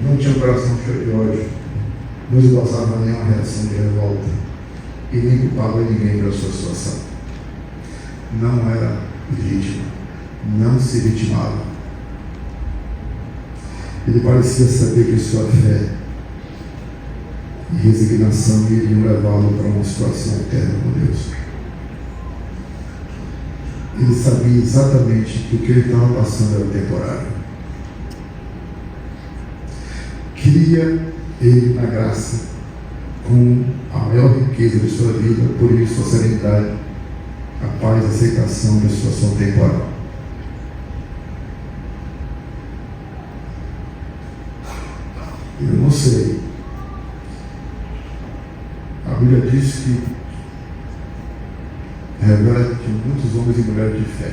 Speaker 4: Não tinha um coração cheio de ódio, não esboçava nenhuma reação de revolta e nem culpava ninguém pela sua situação. Não era vítima, não se vitimava. Ele parecia saber que sua fé e resignação iriam levá-lo para uma situação eterna com Deus. Ele sabia exatamente que o que ele estava passando era temporário. Cria ele na graça com a maior riqueza de sua vida, por isso a serenidade, a paz, a aceitação da situação temporal. Eu não sei. A Bíblia diz que revela que muitos homens e mulheres de fé,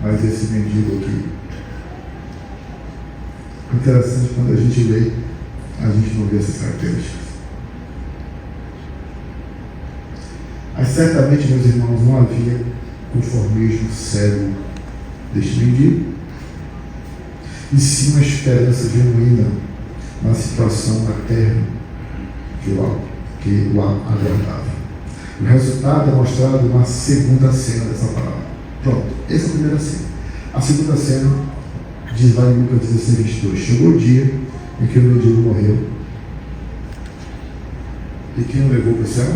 Speaker 4: mas esse mendigo aqui, interessante, quando a gente lê, a gente não vê essas características. Mas certamente, meus irmãos, não havia conformismo cego deste mendigo, e sim uma esperança genuína na situação eterna que o aguardava. O resultado é mostrado na segunda cena dessa palavra. Pronto, essa é a primeira cena. A segunda cena diz lá em Lucas 16:22. Chegou o dia em que o mendigo morreu. E quem o levou para o céu?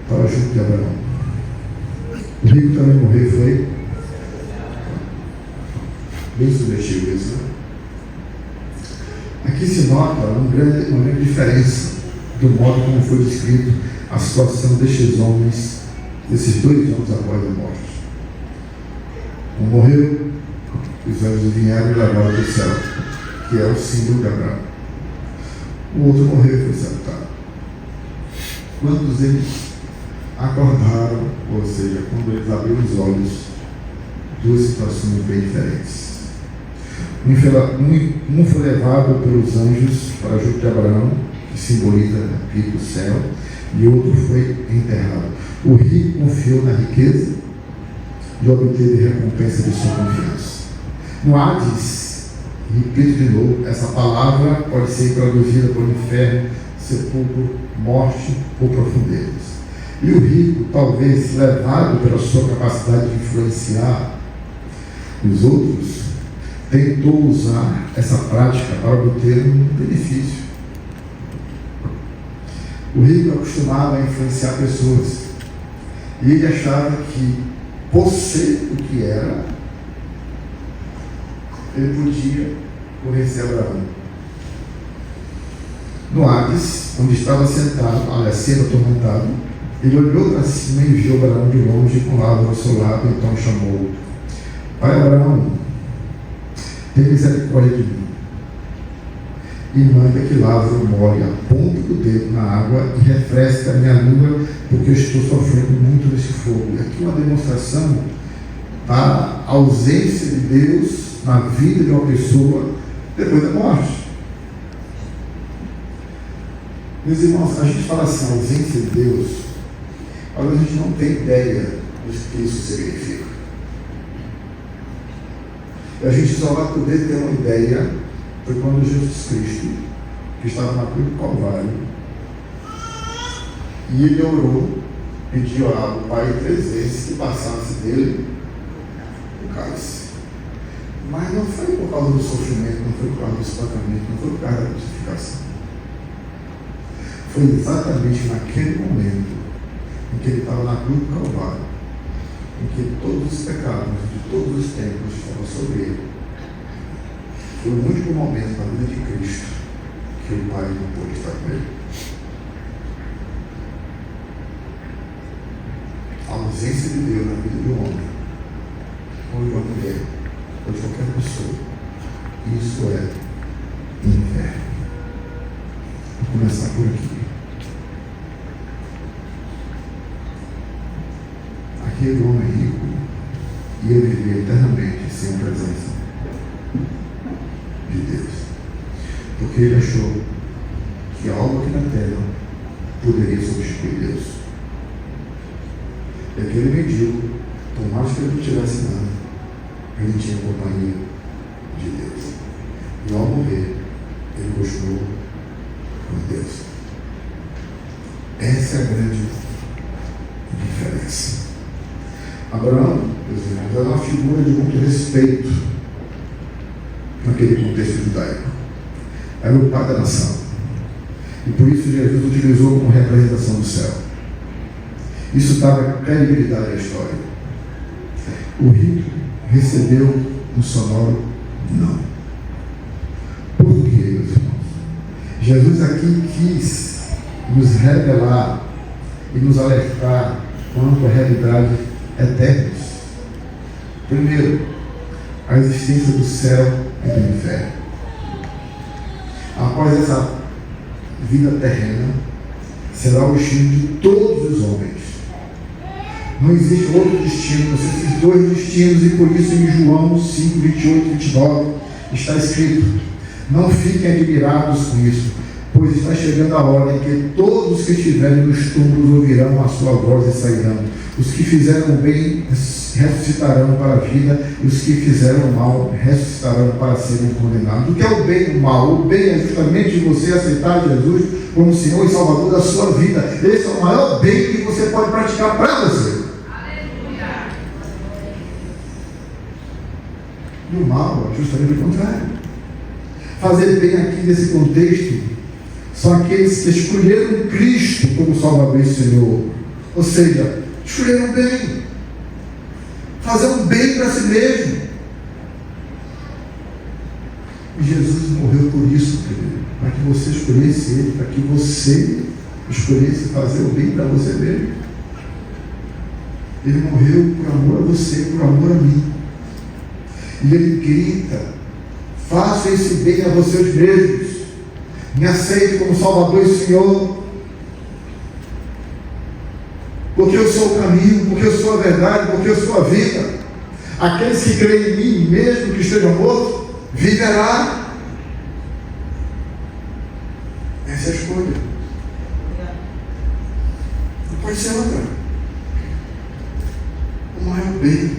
Speaker 4: Para junto de Abraão. O rico também morreu, foi bem subjetivo isso, né? Aqui se nota uma grande diferença do modo como foi descrito a situação destes homens, desses dois homens após a morte. Um morreu, os anjos vieram e levaram para o céu, que é o símbolo de Abraão. O outro morreu e foi sepultado. Quando eles acordaram, ou seja, quando eles abriram os olhos, duas situações bem diferentes. Um foi levado pelos anjos para junto de Abraão, que simboliza aqui o céu, e outro foi enterrado. O rico confiou na riqueza e obteve recompensa de sua confiança. No Hades, repito de novo, essa palavra pode ser traduzida por inferno, sepulcro, morte ou profundezas. E o rico, talvez levado pela sua capacidade de influenciar os outros, tentou usar essa prática para obter um benefício. O rico acostumava a influenciar pessoas e ele achava que, por ser o que era, ele podia conhecer Abraão. No Hades, onde estava sentado, sendo atormentado, ele olhou para cima e viu Abraão de longe com Lázaro ao seu lado, então chamou: Pai Abraão, tem misericórdia de mim e manda que Lázaro molhe a ponta do dedo na água e refresque a minha língua, porque eu estou sofrendo muito nesse fogo. E aqui uma demonstração da ausência de Deus na vida de uma pessoa depois da morte. Meus irmãos, a gente fala assim, ausência de Deus, mas a gente não tem ideia do que isso significa. E a gente só vai poder ter uma ideia foi quando Jesus Cristo, que estava na cruz do Calvário, e ele orou, pediu ao Pai 3 vezes que passasse dele o cálice. Mas não foi por causa do sofrimento, não foi por causa do espancamento, não foi por causa da crucificação. Foi exatamente naquele momento em que ele estava na cruz do Calvário, em que todos os pecados de todos os tempos estavam sobre ele. Foi o único momento na vida de Cristo que o Pai não pôde estar com ele. A ausência de Deus na vida de um homem, ou de uma mulher, ou de qualquer pessoa, isso é inferno. Vou começar por aqui. ia viver eternamente sem a presença de Deus. Porque ele achou que algo aqui na terra poderia substituir Deus. E aquele mendigo, por mais que ele não tivesse nada, ele tinha companhia de Deus. E ao morrer, ele continuou com Deus. Essa é a grande diferença. Abraão, meus irmãos, era uma figura de muito respeito naquele contexto judaico. Era o pai da nação. E por isso Jesus utilizou como representação do céu. Isso dava credibilidade à história. O rico recebeu um sonoro não. Por quê, meus irmãos? Jesus aqui quis nos revelar e nos alertar quanto à realidade eterna. Primeiro, a existência do céu e do inferno. Após essa vida terrena, será o destino de todos os homens. Não existe outro destino, são esses dois destinos, e por isso em João 5, 28 e 29 está escrito: não fiquem admirados com isso, pois está chegando a hora em que todos os que estiverem nos túmulos ouvirão a sua voz e sairão. Os que fizeram o bem ressuscitarão para a vida, e os que fizeram o mal ressuscitarão para serem condenados. O que é o bem e o mal? O bem é justamente você aceitar Jesus como Senhor e Salvador da sua vida. Esse é o maior bem que você pode praticar para você. E o mal é justamente o contrário. Fazer bem aqui nesse contexto são aqueles que escolheram Cristo como Salvador e Senhor. Ou seja, escolheram bem. Fazer um bem para si mesmo. E Jesus morreu por isso, querido. Para que você escolhesse Ele. Para que você escolhesse fazer o bem para você mesmo. Ele morreu por amor a você, por amor a mim. E Ele grita: faça esse bem a vocês mesmos. Me aceite como Salvador e Senhor. Porque eu sou o caminho, porque eu sou a verdade, porque eu sou a vida. Aqueles que creem em mim, mesmo que estejam mortos, viverá. Essa é a escolha. Não pode ser outra. O maior bem.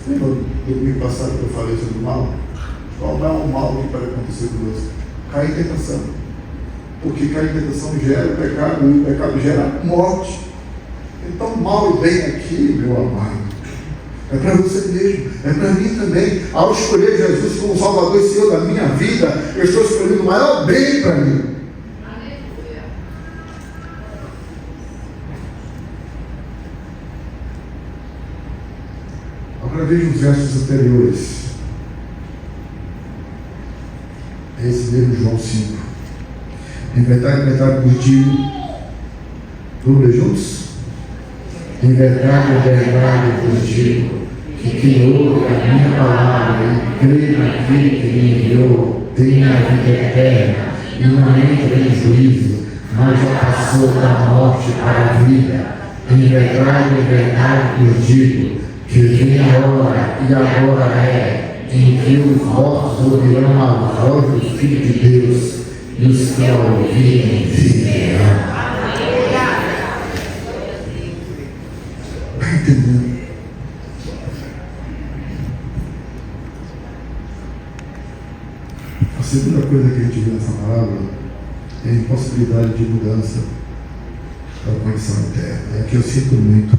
Speaker 4: Lembra do domingo passado que eu falei sobre o mal? Qual é o mal que pode acontecer conosco? Cair em tentação. Porque cair em tentação gera o pecado, e o pecado gera morte. Então, mal e bem aqui, meu amado, é para você mesmo, é para mim também. Ao escolher Jesus como Salvador e Senhor da minha vida, eu estou escolhendo o maior bem para mim.
Speaker 2: Aleluia.
Speaker 4: Agora veja os versos anteriores. É esse mesmo João 5. Em verdade vos digo. Vamos ler juntos? Em verdade vos digo, que quem ouve a minha palavra e crê naquele que me enviou, tem a vida eterna, e não entra em juízo, mas já passou da morte para a vida. Em verdade vos digo, que vem a hora, e agora é, em que os mortos ouvirão a voz do Filho de Deus, e os que a ouvirem viverão. Está entendendo? A segunda coisa que a gente vê nessa palavra é a impossibilidade de mudança da condição interna. É que eu sinto muito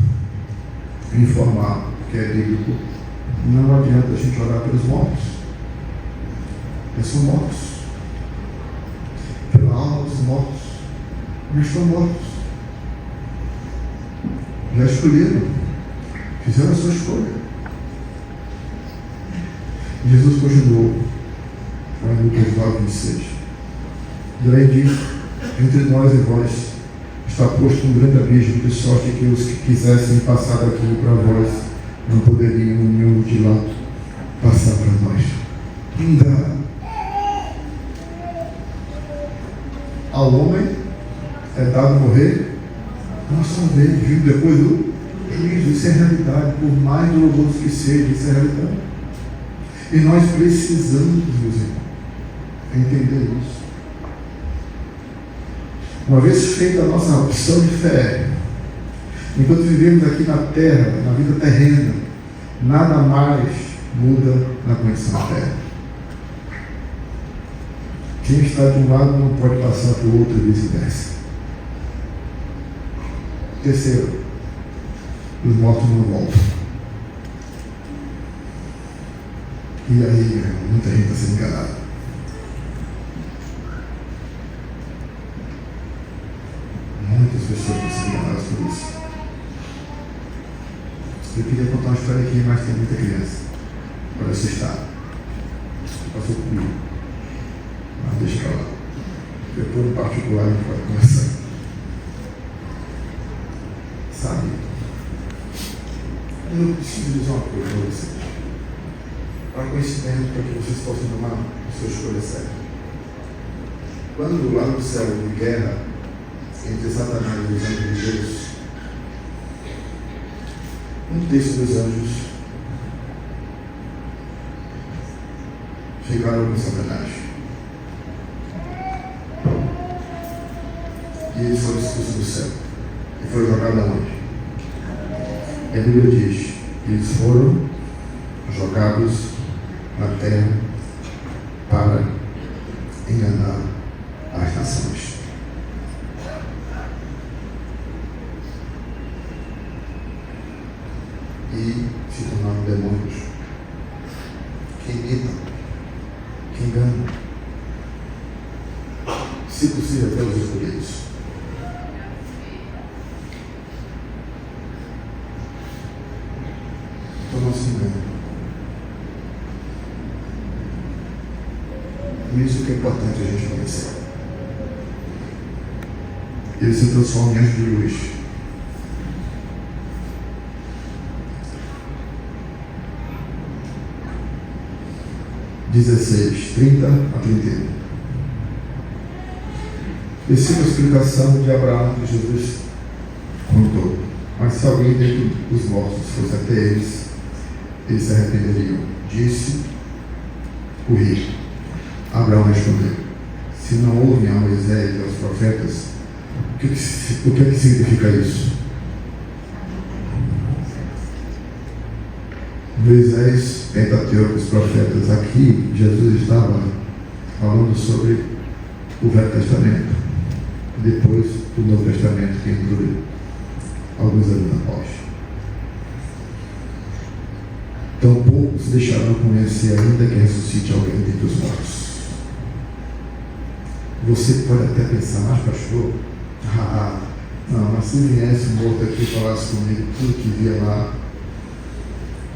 Speaker 4: em informar, que é bíblico, não adianta a gente orar pelos mortos. Eles são mortos. Pela alma dos mortos. Mas estão mortos. Já escolheram. Fizeram a sua escolha. Jesus continuou. Em Lucas 9, 26. E além disso, entre nós e vós está posto um grande abismo, de sorte que os que quisessem passar daqui para vós não poderiam nenhum de lá passar para nós. Não dá. Ao homem é dado morrer uma só vez, vindo depois do Cristo, isso é realidade, por mais doloroso que seja, isso é realidade. E nós precisamos, meus irmãos, entender isso. Uma vez feita a nossa opção de fé, enquanto vivemos aqui na terra, na vida terrena, nada mais muda na condição da terra. Quem está de um lado não pode passar para o outro e vice-versa. Terceiro, os mortos não voltam. E aí, meu irmão, muita gente está sendo enganada. Muitas pessoas estão sendo enganadas por isso. Eu queria contar uma história aqui, mas tem muita criança para assustar. Passou comigo. Mas deixa pra lá. Depois no particular a gente pode conversar. Sabe? Eu preciso dizer uma coisa para vocês. Para conhecimento, para que vocês possam tomar a sua escolha certa. Quando lá no céu houve guerra entre Satanás e os anjos de Deus, um terço dos anjos ficaram com Satanás. E eles foram expulsos do céu. E foram jogados aonde? E a Bíblia diz: eles foram jogados na terra para enganar as nações. E se tornaram demônios que imitam, que enganam, se possível, até os escolhidos. Então não se engane. Isso que é importante a gente conhecer. Ele se transforma em anjo de luz. (16, 30 a 31). Essa é a explicação de Abraão que Jesus contou. Mas se alguém dentre os mortos fosse até eles se arrependeriam. Disse o rico. Abraão respondeu: se não ouvem a Moisés e aos profetas, o que significa isso? Moisés, Pentateuco, os profetas. Aqui Jesus estava falando sobre o Velho Testamento, depois o Novo Testamento, que inclui alguns anos após. Tão poucos deixarão conhecer ainda que ressuscite alguém dentre os mortos. Você pode até pensar: mas pastor, não, mas se viesse um morto aqui e falasse comigo tudo que via lá,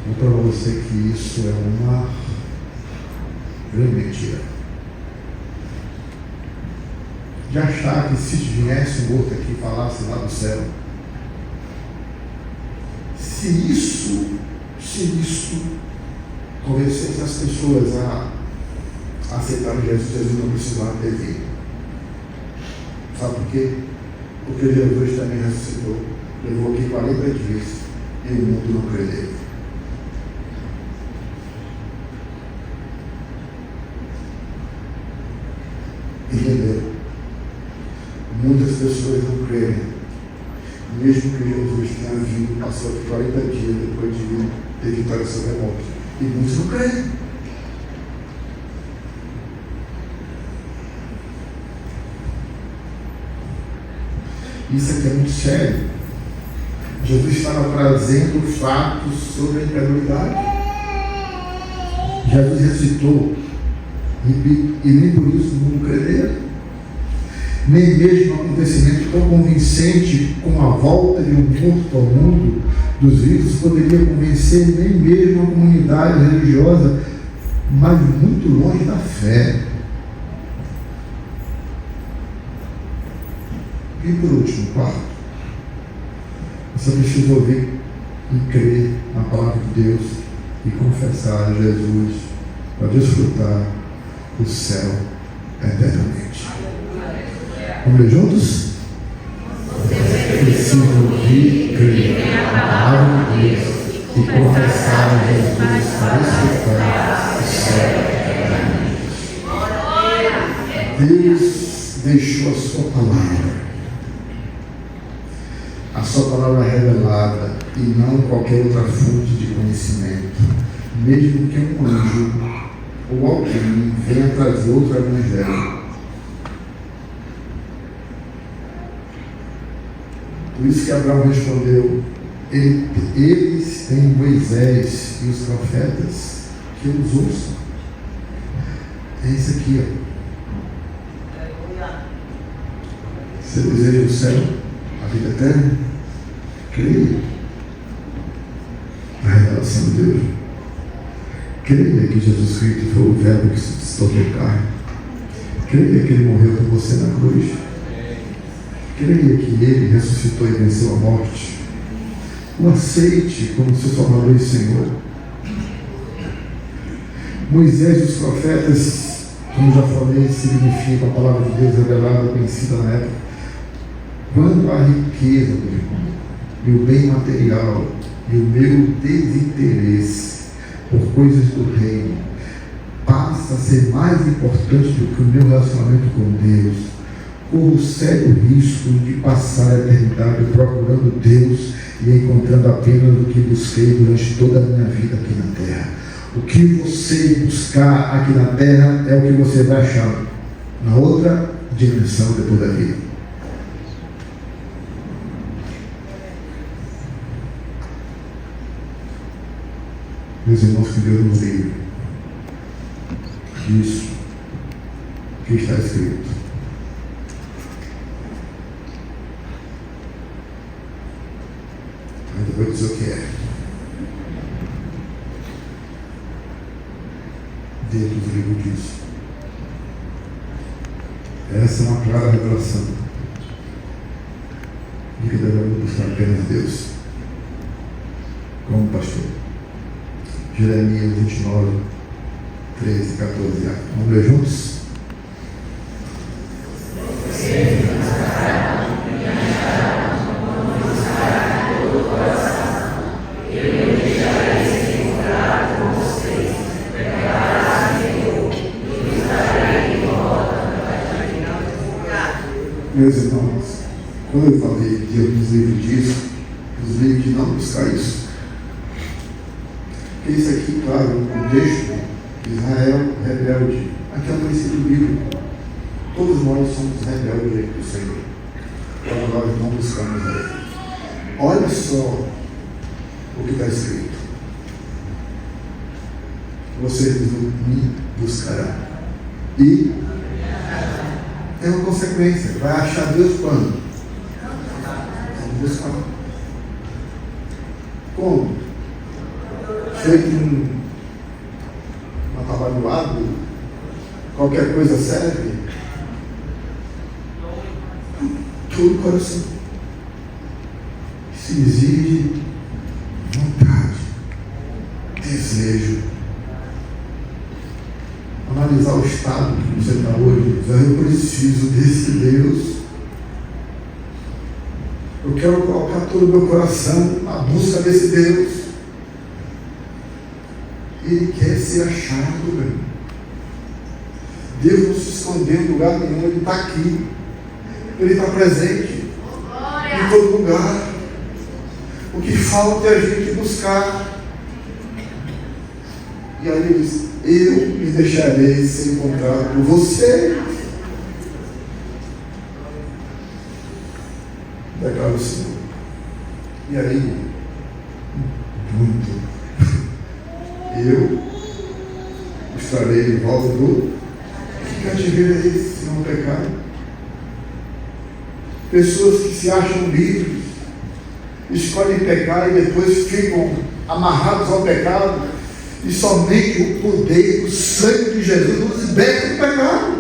Speaker 4: vou provar você que isso é uma grande mentira. De achar que se viesse um morto aqui e falasse lá do céu, se isso convencesse as pessoas a aceitarem Jesus não precisava ter vindo. Sabe por quê? Porque Jesus também ressuscitou, levou aqui 40 dias e o mundo não crê nele. Entenderam? Muitas pessoas não creem, mesmo que Jesus tenha vindo, passou aqui 40 dias depois de vir ter vitória sobre a morte, e muitos não creem. Isso aqui é muito sério. Jesus estava trazendo fatos sobre a incredulidade. Jesus ressuscitou, e nem por isso o mundo crê. Nem mesmo um acontecimento tão convincente como a volta de um morto ao mundo dos vivos poderia convencer nem mesmo a comunidade religiosa, mas muito longe da fé. E por último, quarto, você precisa ouvir e crer na palavra de Deus e confessar a Jesus para desfrutar o céu eternamente. Vamos ler juntos? preciso ouvir e crer na palavra de Deus e confessar a Jesus para escutar o céu. Deus deixou a sua palavra. A sua palavra revelada e não qualquer outra fonte de conhecimento. Mesmo que um anjo ou alguém venha trazer outro evangelho. Por isso que Abraão respondeu: eles têm Moisés e os profetas que os ouçam. É isso aqui, ó. Você deseja o céu, a vida eterna? Creia na revelação de Deus. Creia que Jesus Cristo foi o verbo que se tornou carne. Creia que Ele morreu por você na cruz. Creia que Ele ressuscitou e venceu a morte. O aceite como seu Salvador e Senhor. Moisés e os profetas, como já falei, significa a palavra de Deus revelada, conhecida na época. Quando a riqueza do irmão, e o bem material, e o meu desinteresse por coisas do reino passa a ser mais importante do que o meu relacionamento com Deus, corro sério risco de passar a eternidade procurando Deus e encontrando apenas o que busquei durante toda a minha vida aqui na terra. O que você buscar aqui na terra é o que você vai achar na outra dimensão depois da vida. Meus irmãos, que Deus nos livre disso que está escrito. Ainda vou dizer o que é. Dentro do livro disso. Essa é uma clara revelação de que devemos buscar apenas Deus. Como pastor. Jeremias 29, 13, 14. Vamos ler juntos? Meus irmãos, quando eu falei que eu nos livro disso, nos livros de não buscar isso. Porque isso aqui, claro, no contexto de Israel rebelde. Aqui é um princípio bíblico. Todos nós somos rebeldes do Senhor, quando nós não buscamos a Ele. Olha só o que está escrito. Vocês me buscarão. E é uma consequência. Vai achar Deus quando? Vamos buscar. Como? Feito um atabalhoado, qualquer coisa serve. Todo coração. Se exige vontade, desejo. Analisar o estado que você está hoje. Eu preciso desse Deus. Eu quero colocar todo o meu coração na busca desse Deus. Ele quer ser achado, velho. Deus não se escondeu em lugar nenhum, Ele está aqui. Ele está presente em todo lugar. O que falta é a gente buscar. E aí Ele diz: eu me deixarei ser encontrado por você. Declara o Senhor. E aí, muito. Eu estarei em volta do cativeiro é esse, se não pecar. Pessoas que se acham livres, escolhem pecar e depois ficam amarrados ao pecado, e somente o poder, o sangue de Jesus nos liberta do pecado.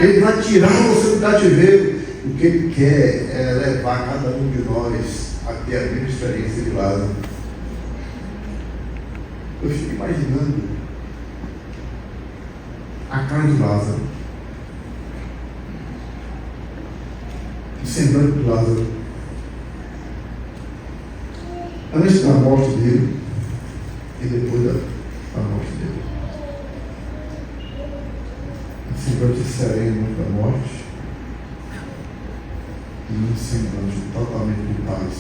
Speaker 4: Ele vai tirar você do cativeiro. O que Ele quer é levar cada um de nós a ter a mesma experiência de Lázaro. Eu fico imaginando a cara de Lázaro, o semblante de Lázaro, antes da morte dele e depois da morte dele. Um semblante sereno da morte e um semblante totalmente de paz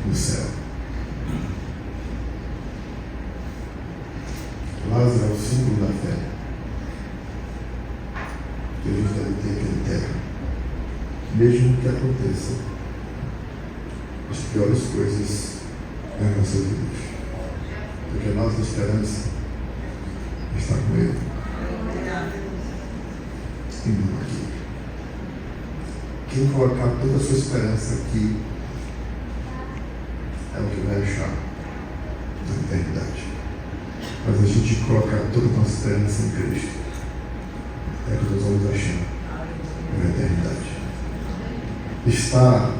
Speaker 4: no céu. Lázaro é o símbolo da fé. Que a gente deve ter aqui na terra. Mesmo que aconteça as piores coisas nas nossas vidas. Porque a nossa esperança está com Ele. E não aqui. Quem colocar toda a sua esperança aqui é o que vai achar na eternidade. Mas a gente colocar toda a nossa esperança em Cristo é o que nós vamos achar na eternidade. Estar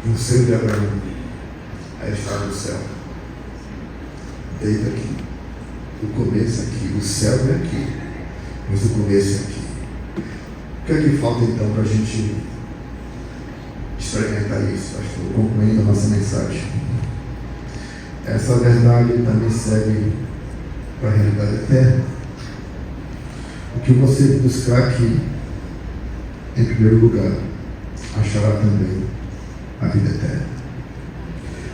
Speaker 4: no seio de Abraão é estar no céu. Desde aqui. O começo é aqui. O céu é aqui. Mas o começo é aqui. O que é que falta então para a gente experimentar isso, pastor? Concluindo a nossa mensagem. Essa verdade também serve para a realidade eterna. O que você buscar aqui, em primeiro lugar, achará também a vida eterna.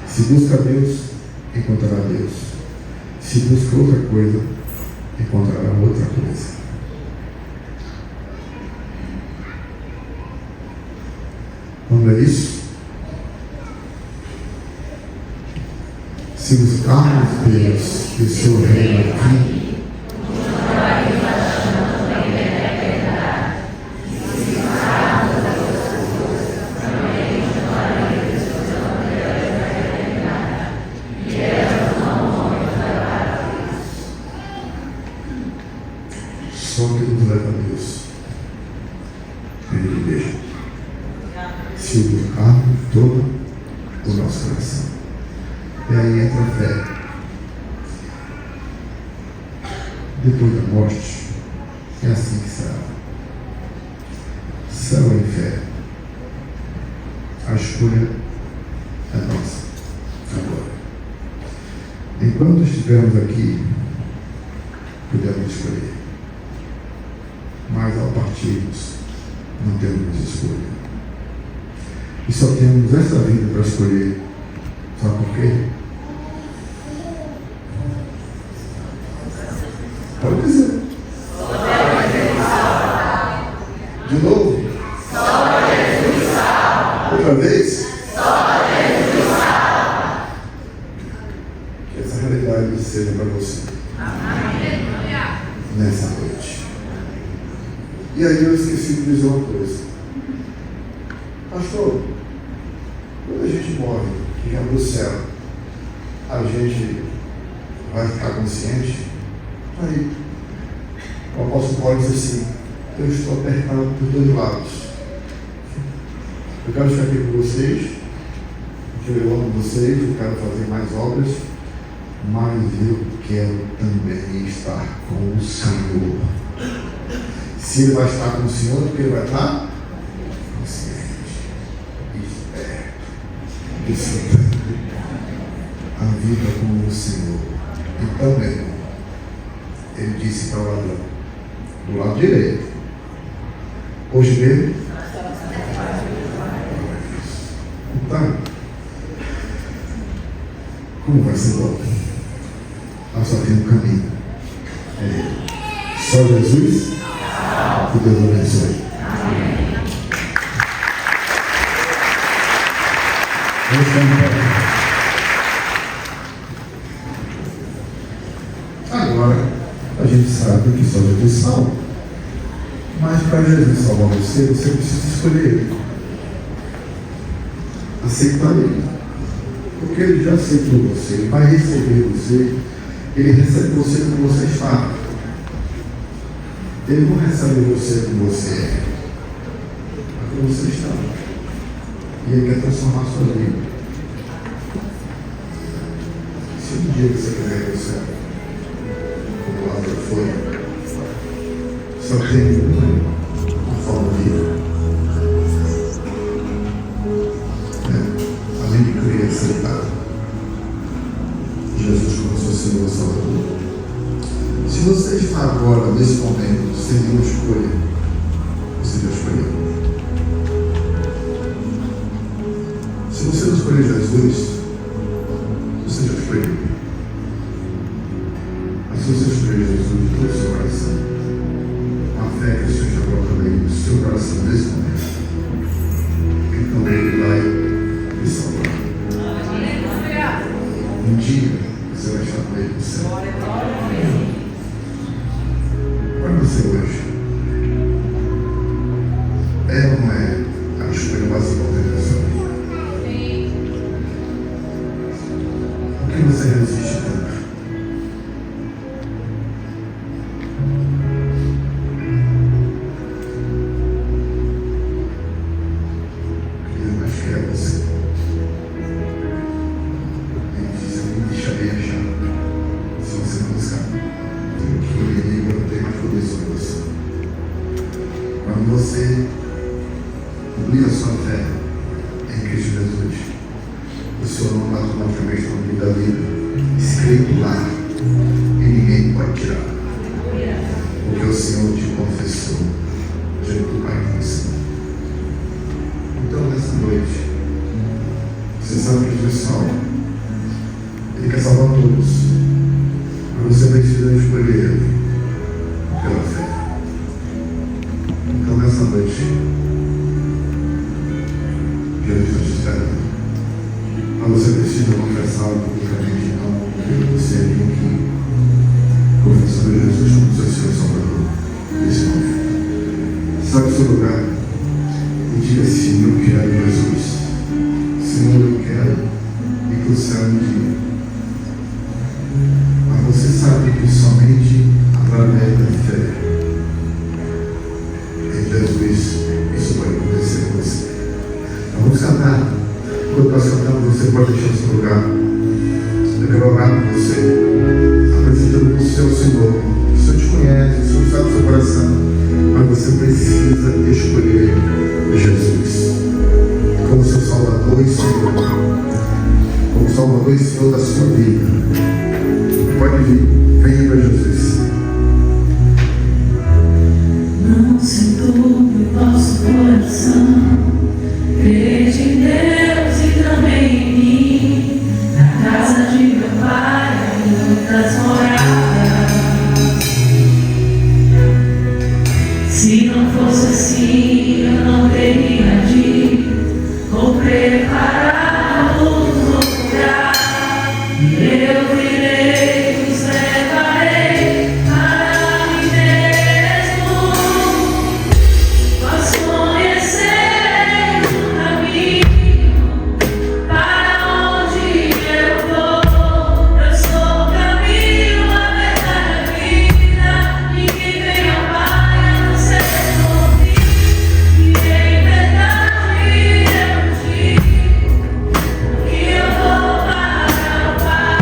Speaker 4: Se busca Deus, encontrará Deus. Se busca outra coisa, encontrará outra coisa. Não é isso? Se buscarmos Deus e o seu reino aqui, só que nos leva a Deus. Ele deixa. Se buscarmos todo o nosso coração. E aí entra a fé. Depois da morte, é assim que será. Céu e inferno. A escolha é nossa. Agora. Enquanto estivermos aqui, podemos escolher. Mas ao partirmos, não temos escolha. E só temos essa vida para escolher. Sabe por quê? Pode dizer. De novo? Outra vez? Que essa realidade seja para você. Nessa noite. E aí eu esqueci de dizer uma coisa. Pastor, quando a gente morre, que já do céu, a gente vai ficar consciente? Aí, o apóstolo Paulo diz assim: eu estou apertado dos dois lados. Eu quero ficar aqui com vocês, porque eu amo vocês, eu quero fazer mais obras, mas eu quero também estar com o Senhor. Se ele vai estar com o Senhor, porque ele vai estar consciente, esperto, desfrutando a vida com o Senhor. Então, meu irmão, ele disse para o ladrão, do lado direito: hoje mesmo. Então, como vai ser bom? Nós só temos um caminho. É ele. Só Jesus. Que Deus abençoe. Agora, a gente sabe que só Jesus salva. Mas para Jesus salvar você, você precisa escolher Ele. Aceitar Ele. Porque Ele já aceitou você, Ele vai receber você, Ele recebe você como você está. Ele não recebe você como você é, mas como você está. E Ele quer transformar a sua vida. Se um dia você quer ir ao céu, como Lázaro foi, só tem uma forma de ir. Além de crer e aceitar. Jesus como seu Senhor e Salvador. Se você está agora, nesse momento, sem nenhuma escolha, você já escolheu. Se você não escolher Jesus, você já escolheu. Mas se você escolher Jesus de todo o seu coração, a fé que o Senhor já coloca no seu coração nesse momento, então Ele vai me salvar. Um dia você vai estar com Ele no céu. Para você hoje, é ou não é a escolha mais importante da sua vida? Por que você resiste tanto? Ele mais quer você. Ele diz: eu me deixarei achar se você não buscar. Que o inimigo não tem mais poder sobre você. Quando você publica a sua fé em Cristo Jesus, o seu nome automaticamente está no livro da vida, escrito lá, e ninguém pode tirar, porque o Senhor te confessou diante do Pai que você. Então, nessa noite, você sabe que Jesus salva. Ele quer salvar todos, mas você precisa escolher Ele pela fé. Então, nessa noite, Jesus está te esperando. Mas você precisa confessar publicamente, não você é aqui, confessando Jesus como seu Senhor e Salvador. Esse nome. Sabe o seu lugar e diga: sim, eu quero Jesus. Senhor, eu quero ir para o céu um dia. Mas você sabe que somente através da fé em Jesus isso vai acontecer com você. Então vamos cantar. Quando nós cantamos, você pode deixar o seu lugar. Eu quero orar por você, apresentando para o seu Senhor. O Senhor te conhece, o Senhor sabe o seu coração, mas você precisa escolher Jesus como seu Salvador e Senhor, como Salvador e Senhor da sua vida. Pode vir, venha para Jesus.
Speaker 1: Não se turbe o nosso coração, crede em Deus e também em mim. Na casa de meu Pai há muitas moradas. Se não fosse assim, eu não teria de vou preparar um lugar. Eu irei, os levarei para mim mesmo. Nós conheceremos o caminho para onde eu vou. Eu sou o caminho, a verdade, a vida. Ninguém vem ao Pai a não ser por mim. E em verdade eu digo que eu vou para o Pai.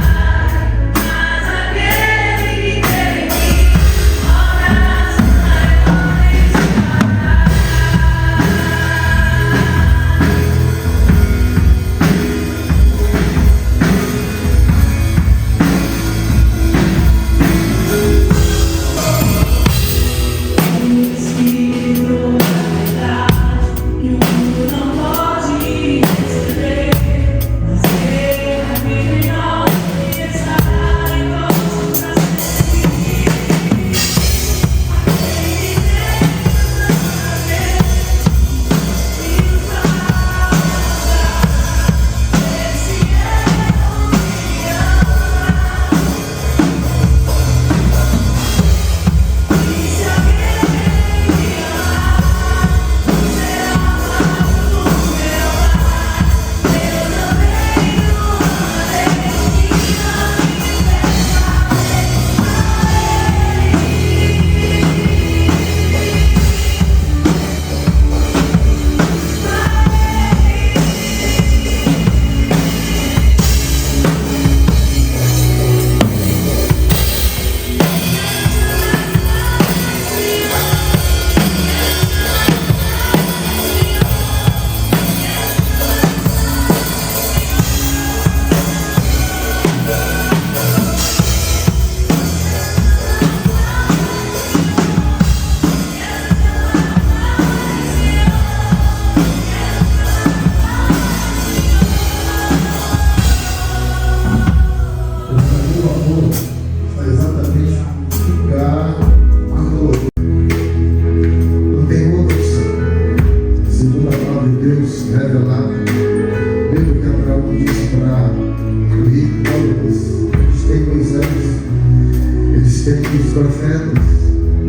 Speaker 4: profetas,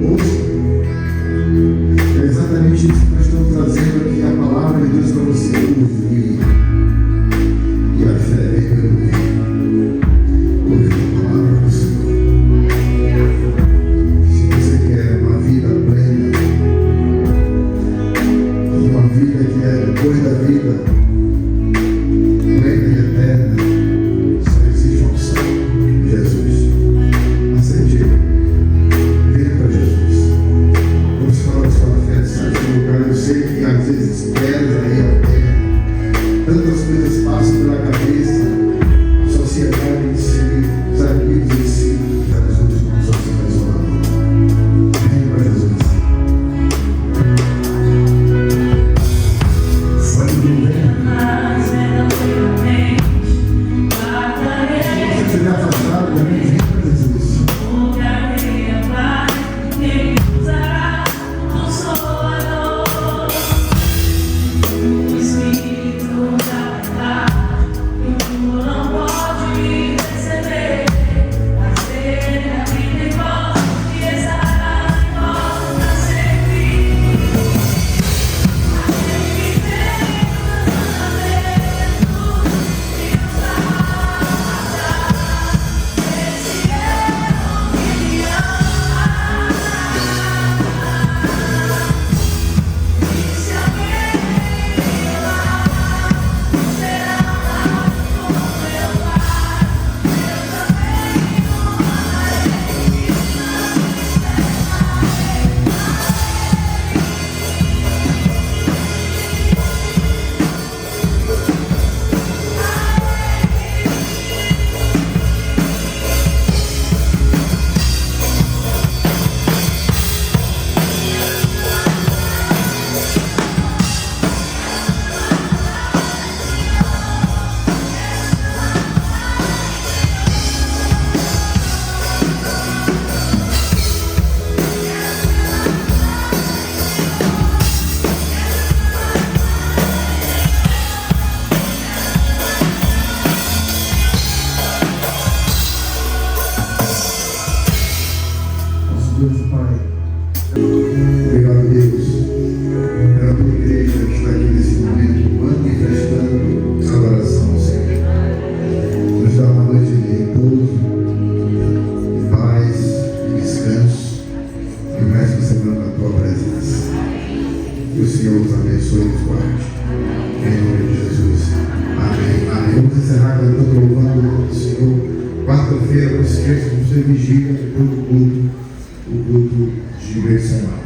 Speaker 4: ouçam. É exatamente isso que nós estamos trazendo aqui, a palavra de Deus para você ouvir. E a fé vem pelo ouvir a palavra do Senhor. Se você quer uma vida plena, uma vida que é depois da vida, plena e eterna, só existe uma opção: Jesus. Aceite Ele. Venha para Jesus. Vamos falar sua fé, sai do lugar. Eu sei que às vezes espera aí a terra. Tantas coisas passam pela cabeça, a sociedade em si, os amigos em si. Jesus, nós vamos mais orar. Venha para Jesus. Foi do bem. Se você estiver afastado também, vem para Jesus. Deus Pai, obrigado Deus pela tua igreja que está aqui nesse momento manifestando adoração ao Senhor. Nos dá uma noite de repouso, de paz, de descanso e mais uma semana na tua presença. Que o Senhor os abençoe e nos guarde. Em nome de Jesus. Amém. Amém. Vamos encerrar cantando, louvando o nome do Senhor. Quarta-feira, não se esqueça, vamos ter vigília depois do culto. O grupo de diversão.